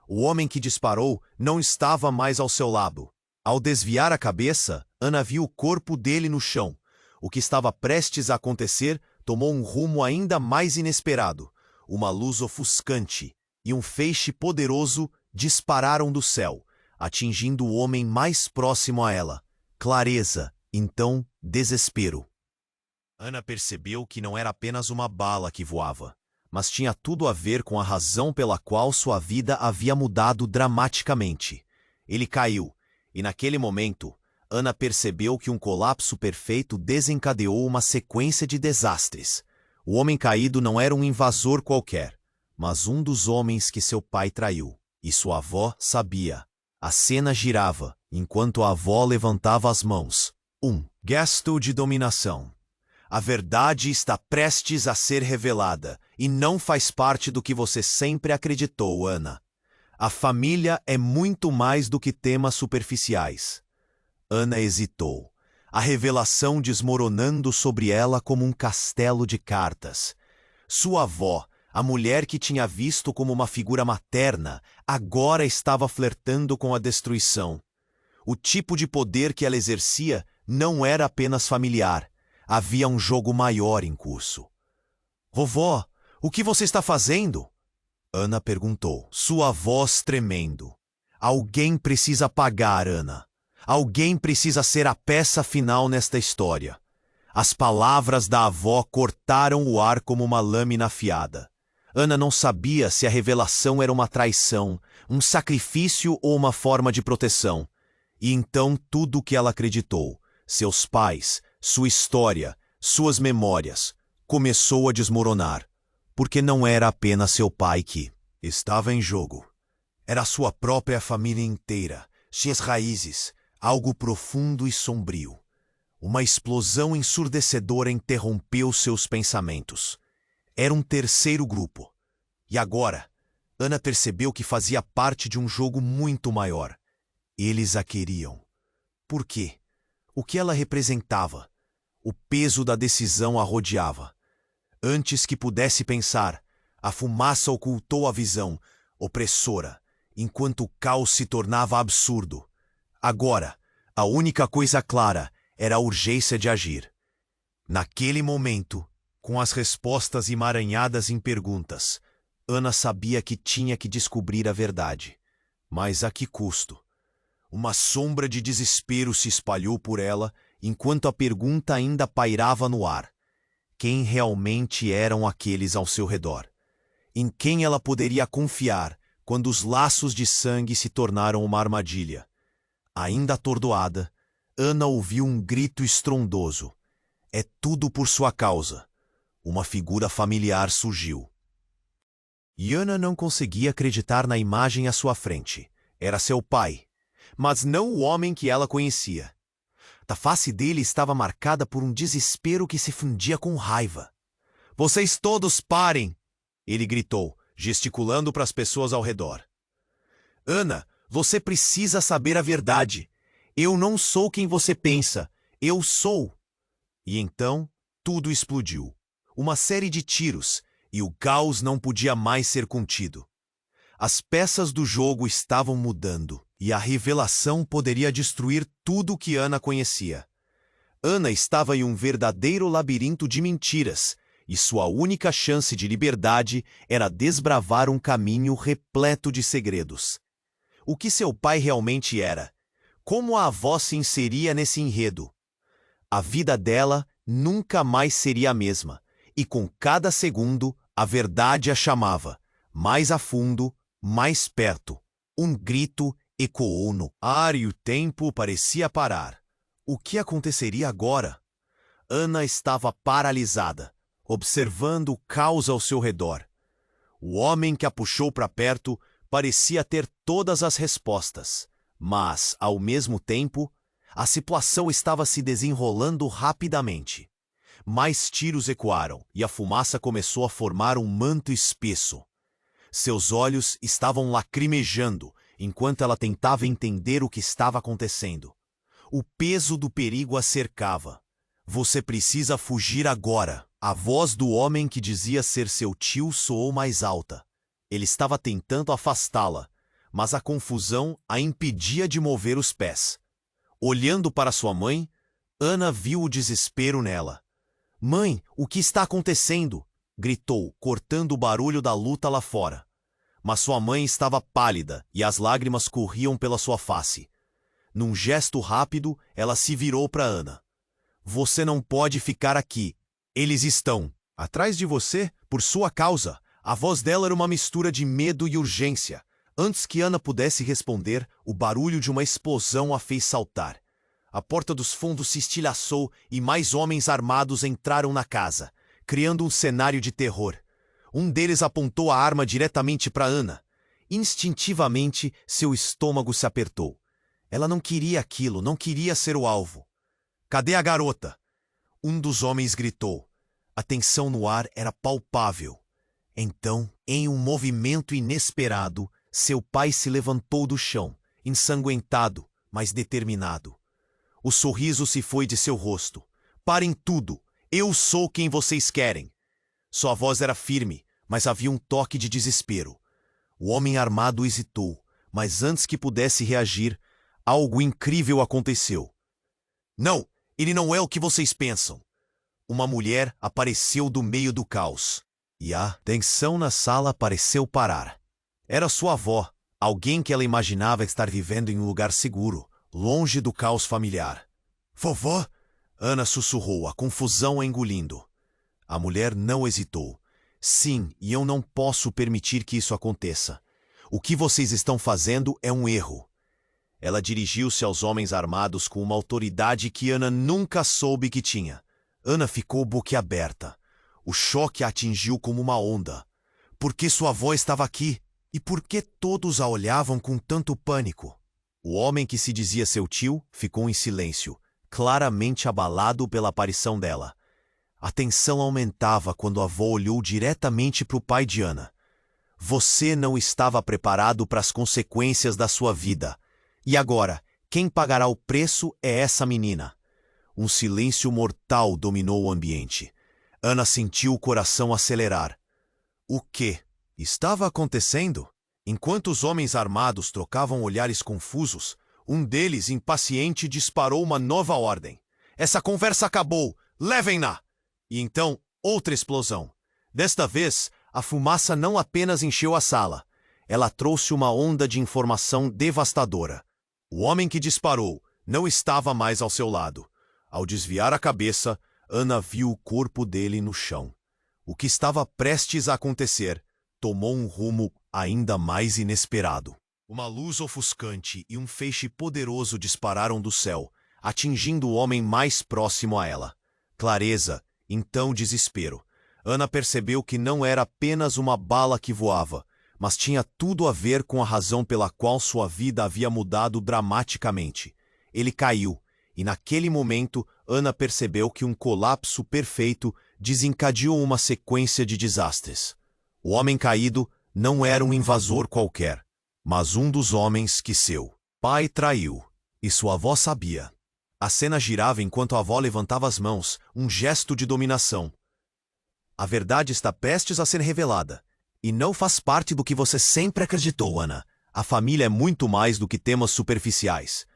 O homem que disparou não estava mais ao seu lado. Ao desviar a cabeça, Ana viu o corpo dele no chão. O que estava prestes a acontecer tomou um rumo ainda mais inesperado. Uma luz ofuscante e um feixe poderoso dispararam do céu, atingindo o homem mais próximo a ela. Clareza, então desespero. Ana percebeu que não era apenas uma bala que voava, mas tinha tudo a ver com a razão pela qual sua vida havia mudado dramaticamente. Ele caiu, e naquele momento, Ana percebeu que um colapso perfeito desencadeou uma sequência de desastres. O homem caído não era um invasor qualquer, mas um dos homens que seu pai traiu. E sua avó sabia. A cena girava, enquanto a avó levantava as mãos. Gesto de dominação. A verdade está prestes a ser revelada, e não faz parte do que você sempre acreditou, Ana. A família é muito mais do que temas superficiais. Ana hesitou, a revelação desmoronando sobre ela como um castelo de cartas. Sua avó, a mulher que tinha visto como uma figura materna, agora estava flertando com a destruição. O tipo de poder que ela exercia não era apenas familiar. Havia um jogo maior em curso. Vovó, o que você está fazendo? Ana perguntou, sua voz tremendo. Alguém precisa pagar, Ana. Alguém precisa ser a peça final nesta história. As palavras da avó cortaram o ar como uma lâmina afiada. Ana não sabia se a revelação era uma traição, um sacrifício ou uma forma de proteção. E então tudo o que ela acreditou, seus pais, sua história, suas memórias, começou a desmoronar, porque não era apenas seu pai que estava em jogo. Era sua própria família inteira, suas raízes, algo profundo e sombrio. Uma explosão ensurdecedora interrompeu seus pensamentos. Era um terceiro grupo. E agora, Ana percebeu que fazia parte de um jogo muito maior. Eles a queriam. Por quê? O que ela representava? O peso da decisão a rodeava. Antes que pudesse pensar, a fumaça ocultou a visão, opressora, enquanto o caos se tornava absurdo. Agora, a única coisa clara era a urgência de agir. Naquele momento, com as respostas emaranhadas em perguntas, Ana sabia que tinha que descobrir a verdade. Mas a que custo? Uma sombra de desespero se espalhou por ela, enquanto a pergunta ainda pairava no ar. Quem realmente eram aqueles ao seu redor? Em quem ela poderia confiar quando os laços de sangue se tornaram uma armadilha? Ainda atordoada, Ana ouviu um grito estrondoso. É tudo por sua causa. Uma figura familiar surgiu. E Ana não conseguia acreditar na imagem à sua frente. Era seu pai, mas não o homem que ela conhecia. A face dele estava marcada por um desespero que se fundia com raiva. Vocês todos parem! Ele gritou, gesticulando para as pessoas ao redor. Ana, você precisa saber a verdade. Eu não sou quem você pensa. Eu sou. E então, tudo explodiu. Uma série de tiros, e o caos não podia mais ser contido. As peças do jogo estavam mudando, e a revelação poderia destruir tudo o que Ana conhecia. Ana estava em um verdadeiro labirinto de mentiras, e sua única chance de liberdade era desbravar um caminho repleto de segredos. O que seu pai realmente era? Como a avó se inseria nesse enredo? A vida dela nunca mais seria a mesma, e com cada segundo a verdade a chamava, mais a fundo, mais perto. Um grito ecoou no ar e o tempo parecia parar. O que aconteceria agora? Ana estava paralisada, observando o caos ao seu redor. O homem que a puxou para perto parecia ter todas as respostas, mas, ao mesmo tempo, a situação estava se desenrolando rapidamente. Mais tiros ecoaram e a fumaça começou a formar um manto espesso. Seus olhos estavam lacrimejando enquanto ela tentava entender o que estava acontecendo. O peso do perigo a cercava. Você precisa fugir agora. A voz do homem que dizia ser seu tio soou mais alta. Ele estava tentando afastá-la, mas a confusão a impedia de mover os pés. Olhando para sua mãe, Ana viu o desespero nela. "Mãe, o que está acontecendo?" gritou, cortando o barulho da luta lá fora. Mas sua mãe estava pálida e as lágrimas corriam pela sua face. Num gesto rápido, ela se virou para Ana. "Você não pode ficar aqui. Eles estão atrás de você por sua causa." A voz dela era uma mistura de medo e urgência. Antes que Ana pudesse responder, o barulho de uma explosão a fez saltar. A porta dos fundos se estilhaçou e mais homens armados entraram na casa, criando um cenário de terror. Um deles apontou a arma diretamente para Ana. Instintivamente, seu estômago se apertou. Ela não queria aquilo, não queria ser o alvo. "Cadê a garota?" Um dos homens gritou. A tensão no ar era palpável. Então, em um movimento inesperado, seu pai se levantou do chão, ensanguentado, mas determinado. O sorriso se foi de seu rosto. "Parem tudo! Eu sou quem vocês querem!" Sua voz era firme, mas havia um toque de desespero. O homem armado hesitou, mas antes que pudesse reagir, algo incrível aconteceu. "Não, ele não é o que vocês pensam." Uma mulher apareceu do meio do caos. E a tensão na sala pareceu parar. Era sua avó, alguém que ela imaginava estar vivendo em um lugar seguro, longe do caos familiar. "Vovó?" Ana sussurrou, a confusão a engolindo. A mulher não hesitou. "Sim, e eu não posso permitir que isso aconteça. O que vocês estão fazendo é um erro." Ela dirigiu-se aos homens armados com uma autoridade que Ana nunca soube que tinha. Ana ficou boquiaberta. O choque a atingiu como uma onda. Por que sua avó estava aqui? E por que todos a olhavam com tanto pânico? O homem que se dizia seu tio ficou em silêncio, claramente abalado pela aparição dela. A tensão aumentava quando a avó olhou diretamente para o pai de Ana. "Você não estava preparado para as consequências da sua vida. E agora, quem pagará o preço é essa menina." Um silêncio mortal dominou o ambiente. Ana sentiu o coração acelerar. O que estava acontecendo? Enquanto os homens armados trocavam olhares confusos, um deles, impaciente, disparou uma nova ordem. "Essa conversa acabou! Levem-na!" E então, outra explosão. Desta vez, a fumaça não apenas encheu a sala. Ela trouxe uma onda de informação devastadora. O homem que disparou não estava mais ao seu lado. Ao desviar a cabeça, Ana viu o corpo dele no chão. O que estava prestes a acontecer tomou um rumo ainda mais inesperado. Uma luz ofuscante e um feixe poderoso dispararam do céu, atingindo o homem mais próximo a ela. Clareza, então desespero. Ana percebeu que não era apenas uma bala que voava, mas tinha tudo a ver com a razão pela qual sua vida havia mudado dramaticamente. Ele caiu. E naquele momento, Ana percebeu que um colapso perfeito desencadeou uma sequência de desastres. O homem caído não era um invasor qualquer, mas um dos homens que seu pai traiu, e sua avó sabia. A cena girava enquanto a avó levantava as mãos, um gesto de dominação. A verdade está prestes a ser revelada. E não faz parte do que você sempre acreditou, Ana. A família é muito mais do que temas superficiais.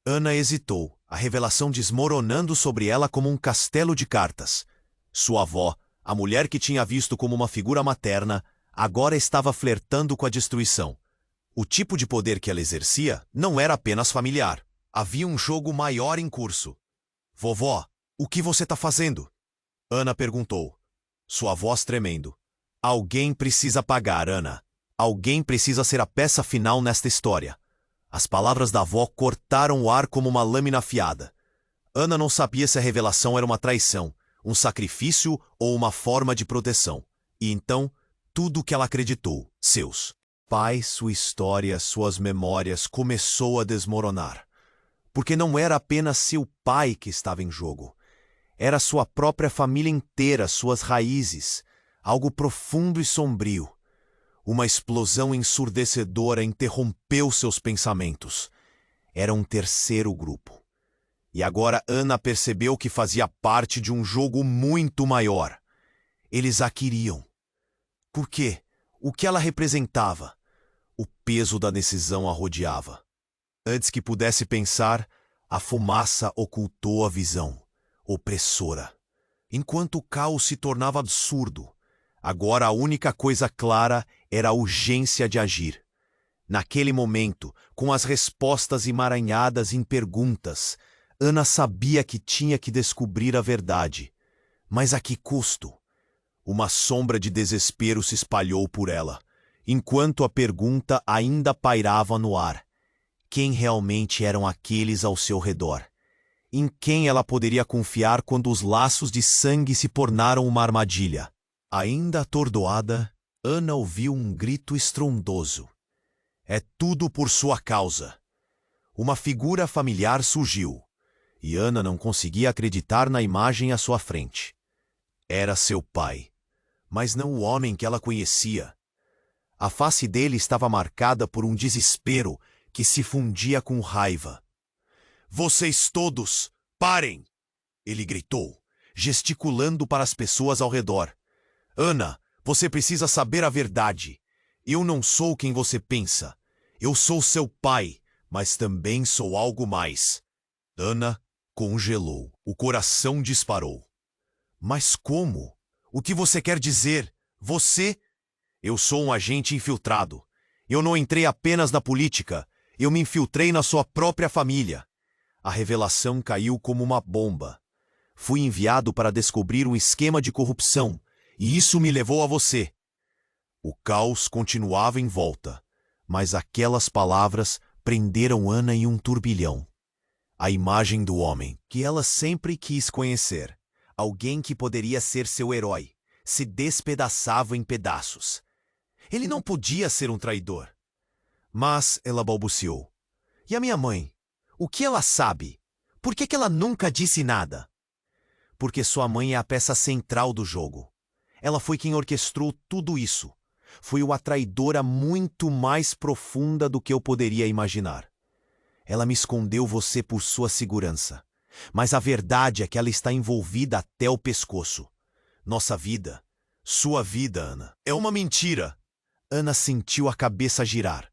Ana hesitou, a revelação desmoronando sobre ela como um castelo de cartas. Sua avó, a mulher que tinha visto como uma figura materna, agora estava flertando com a destruição. O tipo de poder que ela exercia não era apenas familiar. Havia um jogo maior em curso. Vovó, o que você está fazendo? Ana perguntou, sua voz tremendo. Alguém precisa pagar, Ana. Alguém precisa ser a peça final nesta história. As palavras da avó cortaram o ar como uma lâmina afiada. Ana não sabia se a revelação era uma traição, um sacrifício ou uma forma de proteção. E então, tudo o que ela acreditou, seus pais, sua história, suas memórias, começou a desmoronar. Porque não era apenas seu pai que estava em jogo. Era sua própria família inteira, suas raízes, algo profundo e sombrio. Uma explosão ensurdecedora interrompeu seus pensamentos. Era um terceiro grupo. E agora Ana percebeu que fazia parte de um jogo muito maior. Eles a queriam. Por quê? O que ela representava? O peso da decisão a rodeava. Antes que pudesse pensar, a fumaça ocultou a visão, opressora. Enquanto o caos se tornava absurdo, agora a única coisa clara era a urgência de agir. Naquele momento, com as respostas emaranhadas em perguntas, Ana sabia que tinha que descobrir a verdade. Mas a que custo? Uma sombra de desespero se espalhou por ela, enquanto a pergunta ainda pairava no ar. Quem realmente eram aqueles ao seu redor? Em quem ela poderia confiar quando os laços de sangue se tornaram uma armadilha? Ainda atordoada, Ana ouviu um grito estrondoso. É tudo por sua causa. Uma figura familiar surgiu, e Ana não conseguia acreditar na imagem à sua frente. Era seu pai, mas não o homem que ela conhecia. A face dele estava marcada por um desespero que se fundia com raiva. Vocês todos, parem! Ele gritou, gesticulando para as pessoas ao redor. Ana, você precisa saber a verdade. Eu não sou quem você pensa. Eu sou seu pai, mas também sou algo mais. Ana congelou. O coração disparou. Mas como? O que você quer dizer? Você? Eu sou um agente infiltrado. Eu não entrei apenas na política. Eu me infiltrei na sua própria família. A revelação caiu como uma bomba. Fui enviado para descobrir um esquema de corrupção, e isso me levou a você. O caos continuava em volta, mas aquelas palavras prenderam Ana em um turbilhão. A imagem do homem que ela sempre quis conhecer, alguém que poderia ser seu herói, se despedaçava em pedaços. Ele não podia ser um traidor. Mas ela balbuciou. E a minha mãe? O que ela sabe? Por que ela nunca disse nada? Porque sua mãe é a peça central do jogo. Ela foi quem orquestrou tudo isso. Foi uma traidora muito mais profunda do que eu poderia imaginar. Ela me escondeu você por sua segurança. Mas a verdade é que ela está envolvida até o pescoço. Nossa vida, sua vida, Ana, é uma mentira. Ana sentiu a cabeça girar.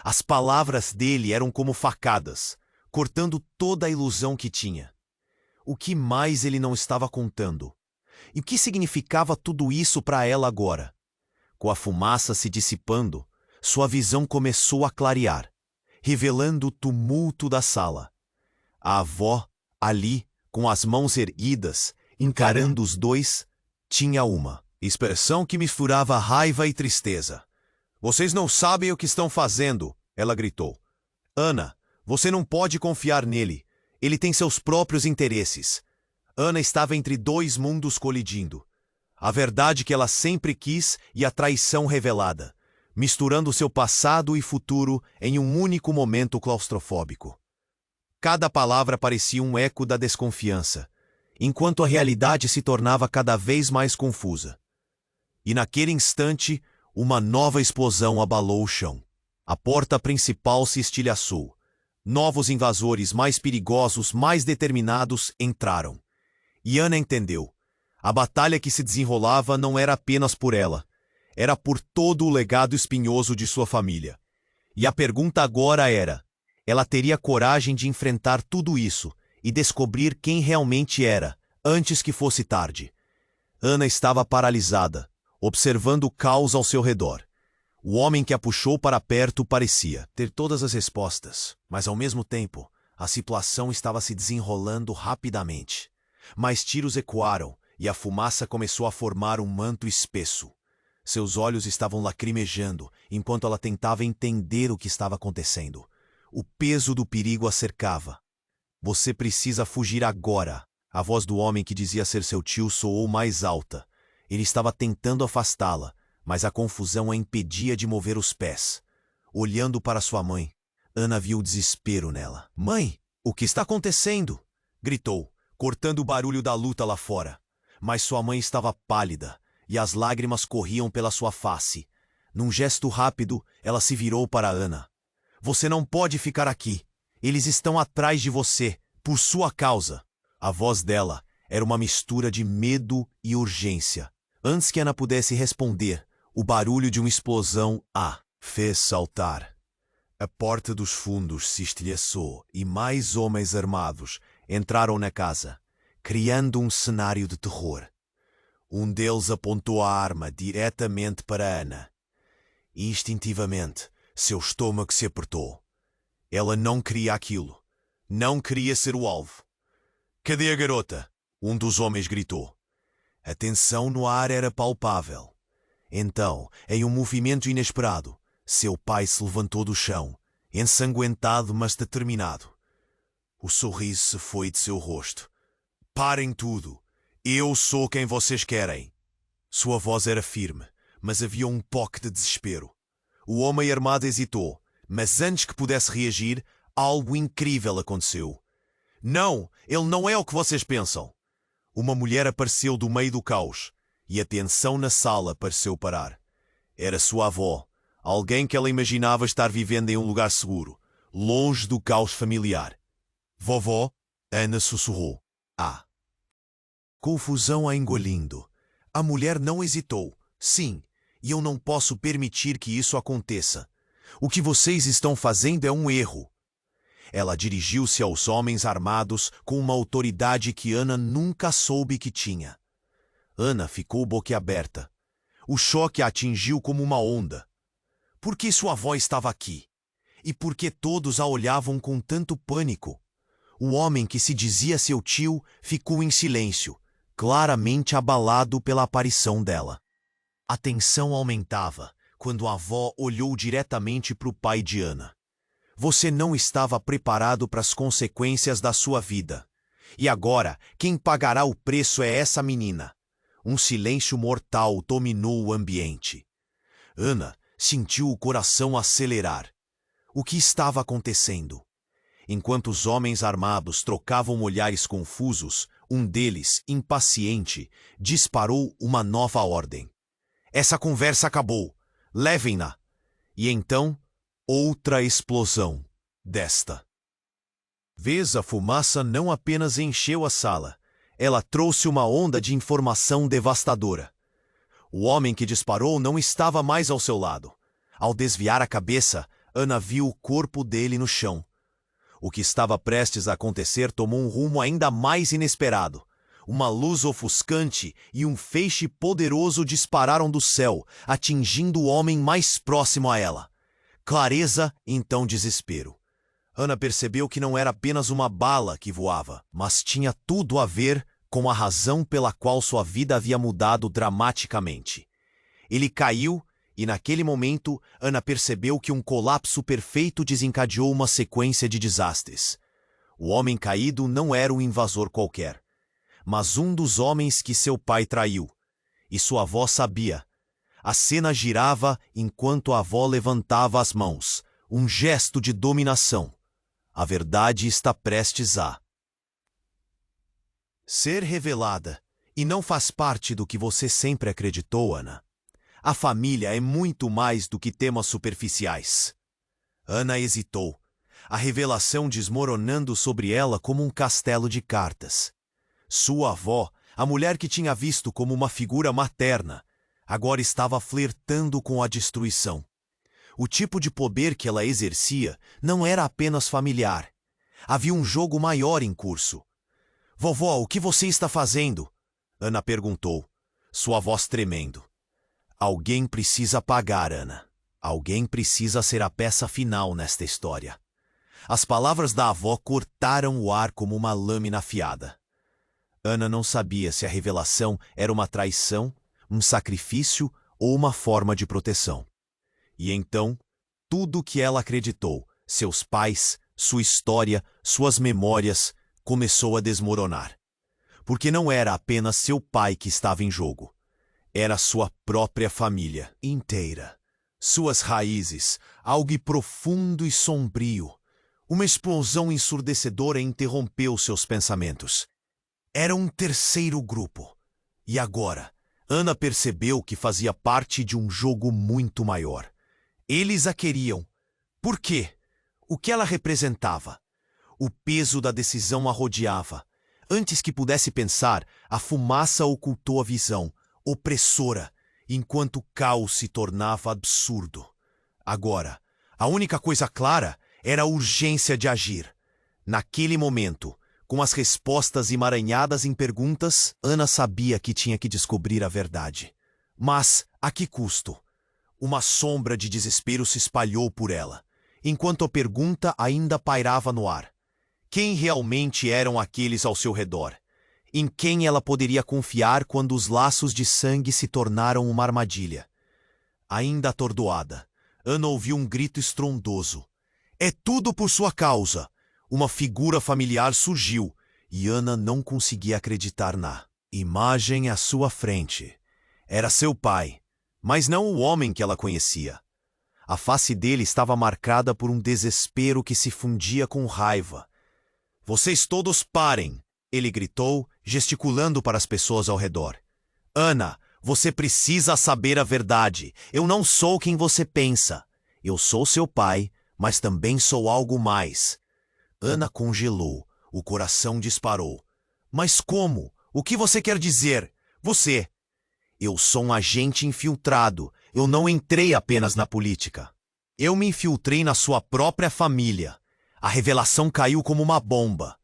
As palavras dele eram como facadas, cortando toda a ilusão que tinha. O que mais ele não estava contando? E o que significava tudo isso para ela agora? Com a fumaça se dissipando, sua visão começou a clarear, revelando o tumulto da sala. A avó, ali, com as mãos erguidas, encarando os dois, tinha uma expressão que misturava raiva e tristeza. Vocês não sabem o que estão fazendo, ela gritou. Ana, você não pode confiar nele. Ele tem seus próprios interesses. Ana estava entre dois mundos colidindo. A verdade que ela sempre quis e a traição revelada, misturando seu passado e futuro em um único momento claustrofóbico. Cada palavra parecia um eco da desconfiança, enquanto a realidade se tornava cada vez mais confusa. E naquele instante, uma nova explosão abalou o chão. A porta principal se estilhaçou. Novos invasores mais perigosos, mais determinados, entraram. E Ana entendeu. A batalha que se desenrolava não era apenas por ela. Era por todo o legado espinhoso de sua família. E a pergunta agora era: ela teria coragem de enfrentar tudo isso e descobrir quem realmente era, antes que fosse tarde? Ana estava paralisada, observando o caos ao seu redor. O homem que a puxou para perto parecia ter todas as respostas, mas ao mesmo tempo, a situação estava se desenrolando rapidamente. Mais tiros ecoaram e a fumaça começou a formar um manto espesso. Seus olhos estavam lacrimejando enquanto ela tentava entender o que estava acontecendo. O peso do perigo a cercava. Você precisa fugir agora. A voz do homem que dizia ser seu tio soou mais alta. Ele estava tentando afastá-la, mas a confusão a impedia de mover os pés. Olhando para sua mãe, Ana viu o desespero nela. "Mãe, o que está acontecendo?" gritou, cortando o barulho da luta lá fora. Mas sua mãe estava pálida, e as lágrimas corriam pela sua face. Num gesto rápido, ela se virou para Ana. "Você não pode ficar aqui. Eles estão atrás de você, por sua causa." A voz dela era uma mistura de medo e urgência. Antes que Ana pudesse responder, o barulho de uma explosão a fez saltar. A porta dos fundos se estilhaçou e mais homens armados entraram na casa, criando um cenário de terror. Um deles apontou a arma diretamente para Ana. Instintivamente, seu estômago se apertou. Ela não queria aquilo. Não queria ser o alvo. "Cadê a garota?" um dos homens gritou. A tensão no ar era palpável. Então, em um movimento inesperado, seu pai se levantou do chão, ensanguentado mas determinado. O sorriso se foi de seu rosto. "Parem tudo! Eu sou quem vocês querem!" Sua voz era firme, mas havia um toque de desespero. O homem armado hesitou, mas antes que pudesse reagir, algo incrível aconteceu. "Não, ele não é o que vocês pensam!" Uma mulher apareceu do meio do caos, e a tensão na sala pareceu parar. Era sua avó, alguém que ela imaginava estar vivendo em um lugar seguro, longe do caos familiar. "Vovó?" Ana sussurrou. "Ah." Confusão a engolindo. A mulher não hesitou. "Sim, e eu não posso permitir que isso aconteça. O que vocês estão fazendo é um erro." Ela dirigiu-se aos homens armados com uma autoridade que Ana nunca soube que tinha. Ana ficou boquiaberta. O choque a atingiu como uma onda. Por que sua avó estava aqui? E por que todos a olhavam com tanto pânico? O homem que se dizia seu tio ficou em silêncio, claramente abalado pela aparição dela. A tensão aumentava quando a avó olhou diretamente para o pai de Ana. "Você não estava preparado para as consequências da sua vida. E agora, quem pagará o preço é essa menina." Um silêncio mortal dominou o ambiente. Ana sentiu o coração acelerar. O que estava acontecendo? Enquanto os homens armados trocavam olhares confusos, um deles, impaciente, disparou uma nova ordem. "Essa conversa acabou. Levem-na." E então, outra explosão. Desta vez a fumaça não apenas encheu a sala, ela trouxe uma onda de informação devastadora. O homem que disparou não estava mais ao seu lado. Ao desviar a cabeça, Ana viu o corpo dele no chão. O que estava prestes a acontecer tomou um rumo ainda mais inesperado. Uma luz ofuscante e um feixe poderoso dispararam do céu, atingindo o homem mais próximo a ela. Clareza, então desespero. Ana percebeu que não era apenas uma bala que voava, mas tinha tudo a ver com a razão pela qual sua vida havia mudado dramaticamente. Ele caiu e, naquele momento, Ana percebeu que um colapso perfeito desencadeou uma sequência de desastres. O homem caído não era um invasor qualquer, mas um dos homens que seu pai traiu. E sua avó sabia. A cena girava enquanto a avó levantava as mãos, um gesto de dominação. A verdade está prestes a ser revelada, e não faz parte do que você sempre acreditou, Ana. A família é muito mais do que temas superficiais. Ana hesitou, a revelação desmoronando sobre ela como um castelo de cartas. Sua avó, a mulher que tinha visto como uma figura materna, agora estava flertando com a destruição. O tipo de poder que ela exercia não era apenas familiar. Havia um jogo maior em curso. Vovó, o que você está fazendo? Ana perguntou, sua voz tremendo. Alguém precisa pagar, Ana. Alguém precisa ser a peça final nesta história. As palavras da avó cortaram o ar como uma lâmina afiada. Ana não sabia se a revelação era uma traição, um sacrifício ou uma forma de proteção. E então, tudo o que ela acreditou, seus pais, sua história, suas memórias, começou a desmoronar. Porque não era apenas seu pai que estava em jogo. Era sua própria família inteira. Suas raízes, algo profundo e sombrio. Uma explosão ensurdecedora interrompeu seus pensamentos. Era um terceiro grupo. E agora, Ana percebeu que fazia parte de um jogo muito maior. Eles a queriam. Por quê? O que ela representava? O peso da decisão a rodeava. Antes que pudesse pensar, a fumaça ocultou a visão, opressora, enquanto o caos se tornava absurdo. Agora, a única coisa clara era a urgência de agir. Naquele momento, com as respostas emaranhadas em perguntas, Ana sabia que tinha que descobrir a verdade. Mas, a que custo? Uma sombra de desespero se espalhou por ela, enquanto a pergunta ainda pairava no ar. Quem realmente eram aqueles ao seu redor? Em quem ela poderia confiar quando os laços de sangue se tornaram uma armadilha? Ainda atordoada, Ana ouviu um grito estrondoso. É tudo por sua causa! Uma figura familiar surgiu, e Ana não conseguia acreditar na imagem à sua frente. Era seu pai, mas não o homem que ela conhecia. A face dele estava marcada por um desespero que se fundia com raiva. Vocês todos parem! Ele gritou, gesticulando para as pessoas ao redor. Ana, você precisa saber a verdade. Eu não sou quem você pensa. Eu sou seu pai, mas também sou algo mais. Ana congelou, o coração disparou. Mas como? O que você quer dizer? Você? Eu sou um agente infiltrado. Eu não entrei apenas na política. Eu me infiltrei na sua própria família. A revelação caiu como uma bomba.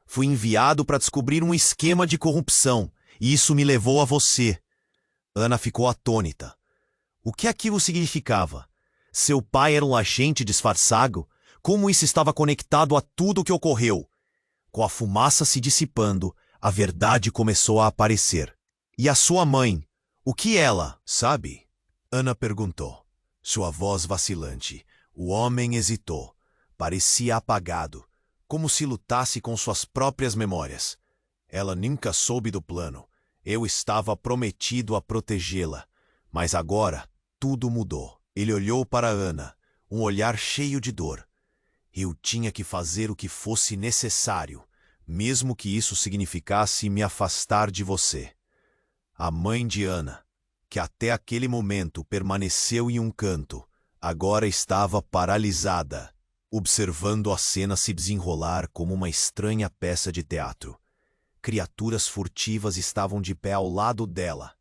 Fui enviado para descobrir um esquema de corrupção, e isso me levou a você. Ana ficou atônita. O que aquilo significava? Seu pai era um agente disfarçado? Como isso estava conectado a tudo o que ocorreu? Com a fumaça se dissipando, a verdade começou a aparecer. E a sua mãe? O que ela, sabe? Ana perguntou. Sua voz vacilante. O homem hesitou. Parecia apagado, como se lutasse com suas próprias memórias. Ela nunca soube do plano. Eu estava prometido a protegê-la. Mas agora, tudo mudou. Ele olhou para Ana, um olhar cheio de dor. Eu tinha que fazer o que fosse necessário, mesmo que isso significasse me afastar de você. A mãe de Ana, que até aquele momento permaneceu em um canto, agora estava paralisada, observando a cena se desenrolar como uma estranha peça de teatro. Criaturas furtivas estavam de pé ao lado dela.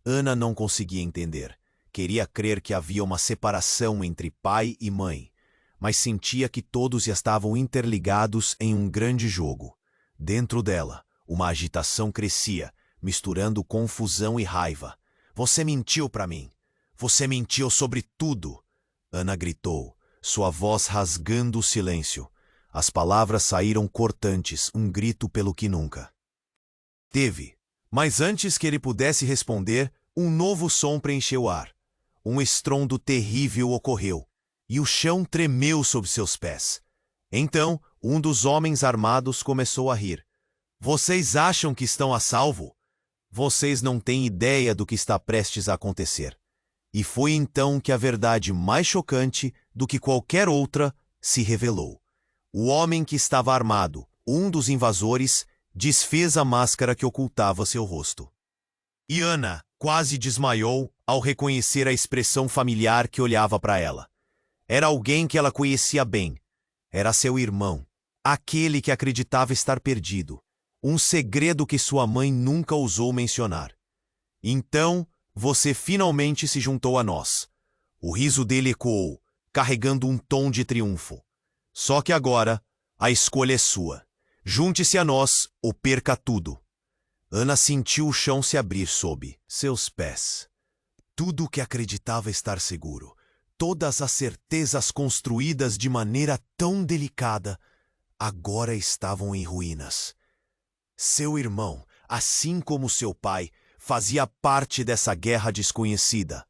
Ana não conseguia entender. Queria crer que havia uma separação entre pai e mãe, mas sentia que todos estavam interligados em um grande jogo. Dentro dela, uma agitação crescia, misturando confusão e raiva. Você mentiu para mim. Você mentiu sobre tudo. Ana gritou, sua voz rasgando o silêncio. As palavras saíram cortantes, um grito pelo que nunca teve. Mas antes que ele pudesse responder, um novo som preencheu o ar. Um estrondo terrível ocorreu, e o chão tremeu sob seus pés. Então, um dos homens armados começou a rir. Vocês acham que estão a salvo? Vocês não têm ideia do que está prestes a acontecer. E foi então que a verdade mais chocante do que qualquer outra se revelou. O homem que estava armado, um dos invasores, desfez a máscara que ocultava seu rosto. E Ana quase desmaiou ao reconhecer a expressão familiar que olhava para ela. Era alguém que ela conhecia bem. Era seu irmão, aquele que acreditava estar perdido. Um segredo que sua mãe nunca ousou mencionar. Então, Você finalmente se juntou a nós. O riso dele ecoou, carregando um tom de triunfo. Só que agora, a escolha é sua. Junte-se a nós ou perca tudo. Ana sentiu o chão se abrir sob seus pés. Tudo o que acreditava estar seguro, todas as certezas construídas de maneira tão delicada, agora estavam em ruínas. Seu irmão, assim como seu pai, fazia parte dessa guerra desconhecida,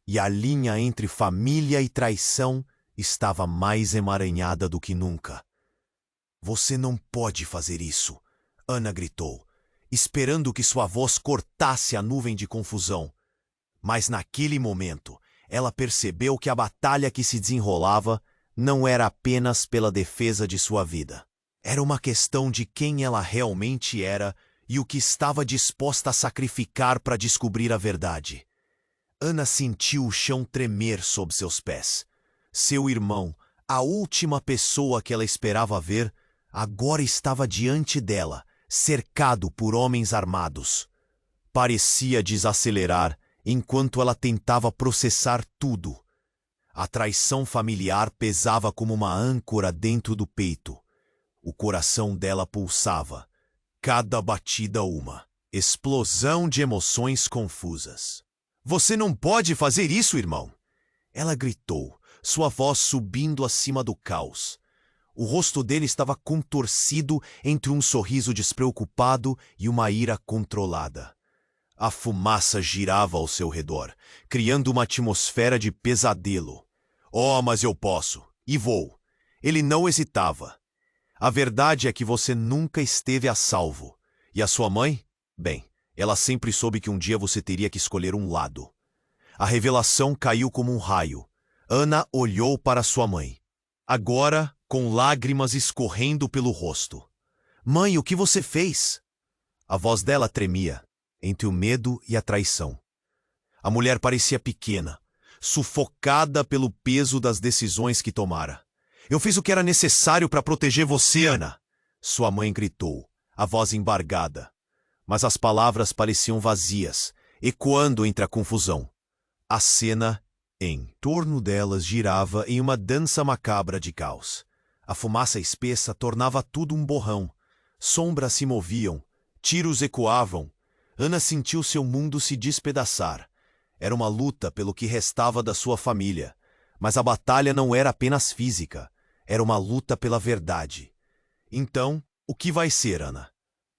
e a linha entre família e traição estava mais emaranhada do que nunca. Você não pode fazer isso, Ana gritou, esperando que sua voz cortasse a nuvem de confusão. Mas naquele momento, ela percebeu que a batalha que se desenrolava não era apenas pela defesa de sua vida. Era uma questão de quem ela realmente era e o que estava disposta a sacrificar para descobrir a verdade. Ana sentiu o chão tremer sob seus pés. Seu irmão, a última pessoa que ela esperava ver, agora estava diante dela, cercado por homens armados. Parecia desacelerar enquanto ela tentava processar tudo. A traição familiar pesava como uma âncora dentro do peito. O coração dela pulsava, cada batida uma explosão de emoções confusas. Você não pode fazer isso, irmão! Ela gritou, sua voz subindo acima do caos. O rosto dele estava contorcido entre um sorriso despreocupado e uma ira controlada. A fumaça girava ao seu redor, criando uma atmosfera de pesadelo. Oh, mas eu posso, e vou. Ele não hesitava. A verdade é que você nunca esteve a salvo. E a sua mãe? Bem, ela sempre soube que um dia você teria que escolher um lado. A revelação caiu como um raio. Ana olhou para sua mãe, agora com lágrimas escorrendo pelo rosto. Mãe, o que você fez? A voz dela tremia, entre o medo e a traição. A mulher parecia pequena, sufocada pelo peso das decisões que tomara. Eu fiz o que era necessário para proteger você, Ana! Sua mãe gritou, a voz embargada. Mas as palavras pareciam vazias, ecoando entre a confusão. A cena, em torno delas, girava em uma dança macabra de caos. A fumaça espessa tornava tudo um borrão. Sombras se moviam, tiros ecoavam. Ana sentiu seu mundo se despedaçar. Era uma luta pelo que restava da sua família. Mas a batalha não era apenas física. Era uma luta pela verdade. Então, o que vai ser, Ana?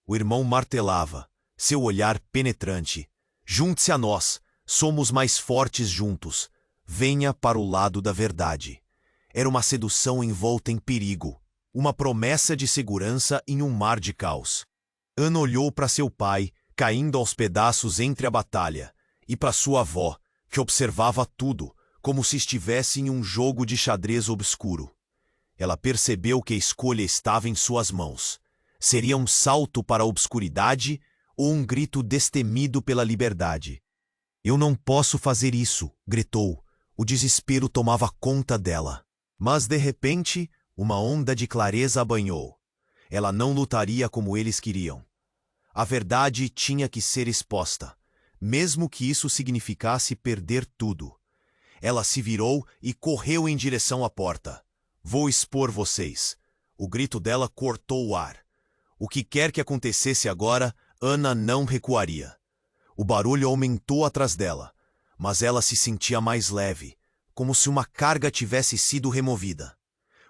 O irmão martelava, seu olhar penetrante. Junte-se a nós. Somos mais fortes juntos. Venha para o lado da verdade. Era uma sedução envolta em perigo. Uma promessa de segurança em um mar de caos. Ana olhou para seu pai, caindo aos pedaços entre a batalha, e para sua avó, que observava tudo, como se estivesse em um jogo de xadrez obscuro. Ela percebeu que a escolha estava em suas mãos. Seria um salto para a obscuridade ou um grito destemido pela liberdade. Eu não posso fazer isso, gritou. O desespero tomava conta dela. Mas, de repente, uma onda de clareza a banhou. Ela não lutaria como eles queriam. A verdade tinha que ser exposta, mesmo que isso significasse perder tudo. Ela se virou e correu em direção à porta. Vou expor vocês. O grito dela cortou o ar. O que quer que acontecesse agora, Ana não recuaria. O barulho aumentou atrás dela, mas ela se sentia mais leve, como se uma carga tivesse sido removida.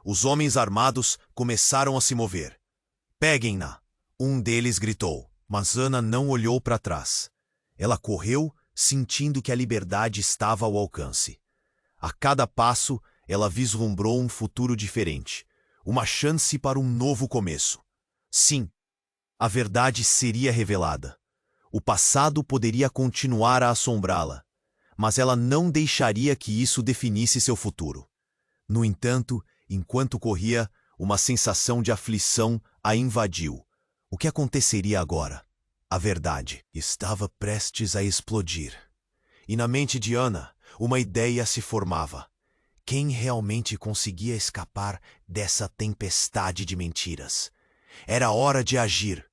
Os homens armados começaram a se mover. Peguem-na! Um deles gritou, mas Ana não olhou para trás. Ela correu, sentindo que a liberdade estava ao alcance. A cada passo, ela vislumbrou um futuro diferente, uma chance para um novo começo. Sim, a verdade seria revelada. O passado poderia continuar a assombrá-la, mas ela não deixaria que isso definisse seu futuro. No entanto, enquanto corria, uma sensação de aflição a invadiu. O que aconteceria agora? A verdade estava prestes a explodir. E na mente de Ana, uma ideia se formava. Quem realmente conseguia escapar dessa tempestade de mentiras? Era hora de agir.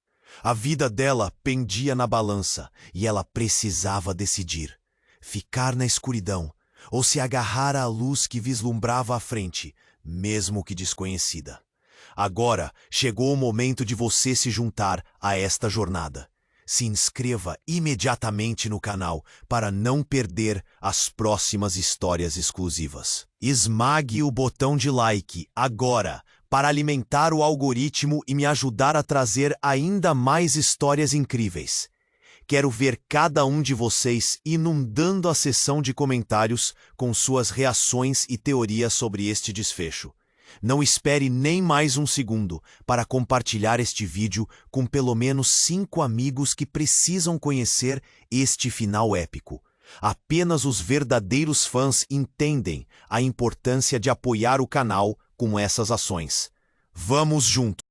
A vida dela pendia na balança e ela precisava decidir. ficar na escuridão ou se agarrar à luz que vislumbrava à frente, mesmo que desconhecida. Agora chegou o momento de você se juntar a esta jornada. Se inscreva imediatamente no canal para não perder as próximas histórias exclusivas. Esmague o botão de like agora para alimentar o algoritmo e me ajudar a trazer ainda mais histórias incríveis. Quero ver cada um de vocês inundando a seção de comentários com suas reações e teorias sobre este desfecho. Não espere nem mais um segundo para compartilhar este vídeo com pelo menos 5 amigos que precisam conhecer este final épico. Apenas os verdadeiros fãs entendem a importância de apoiar o canal com essas ações. Vamos juntos!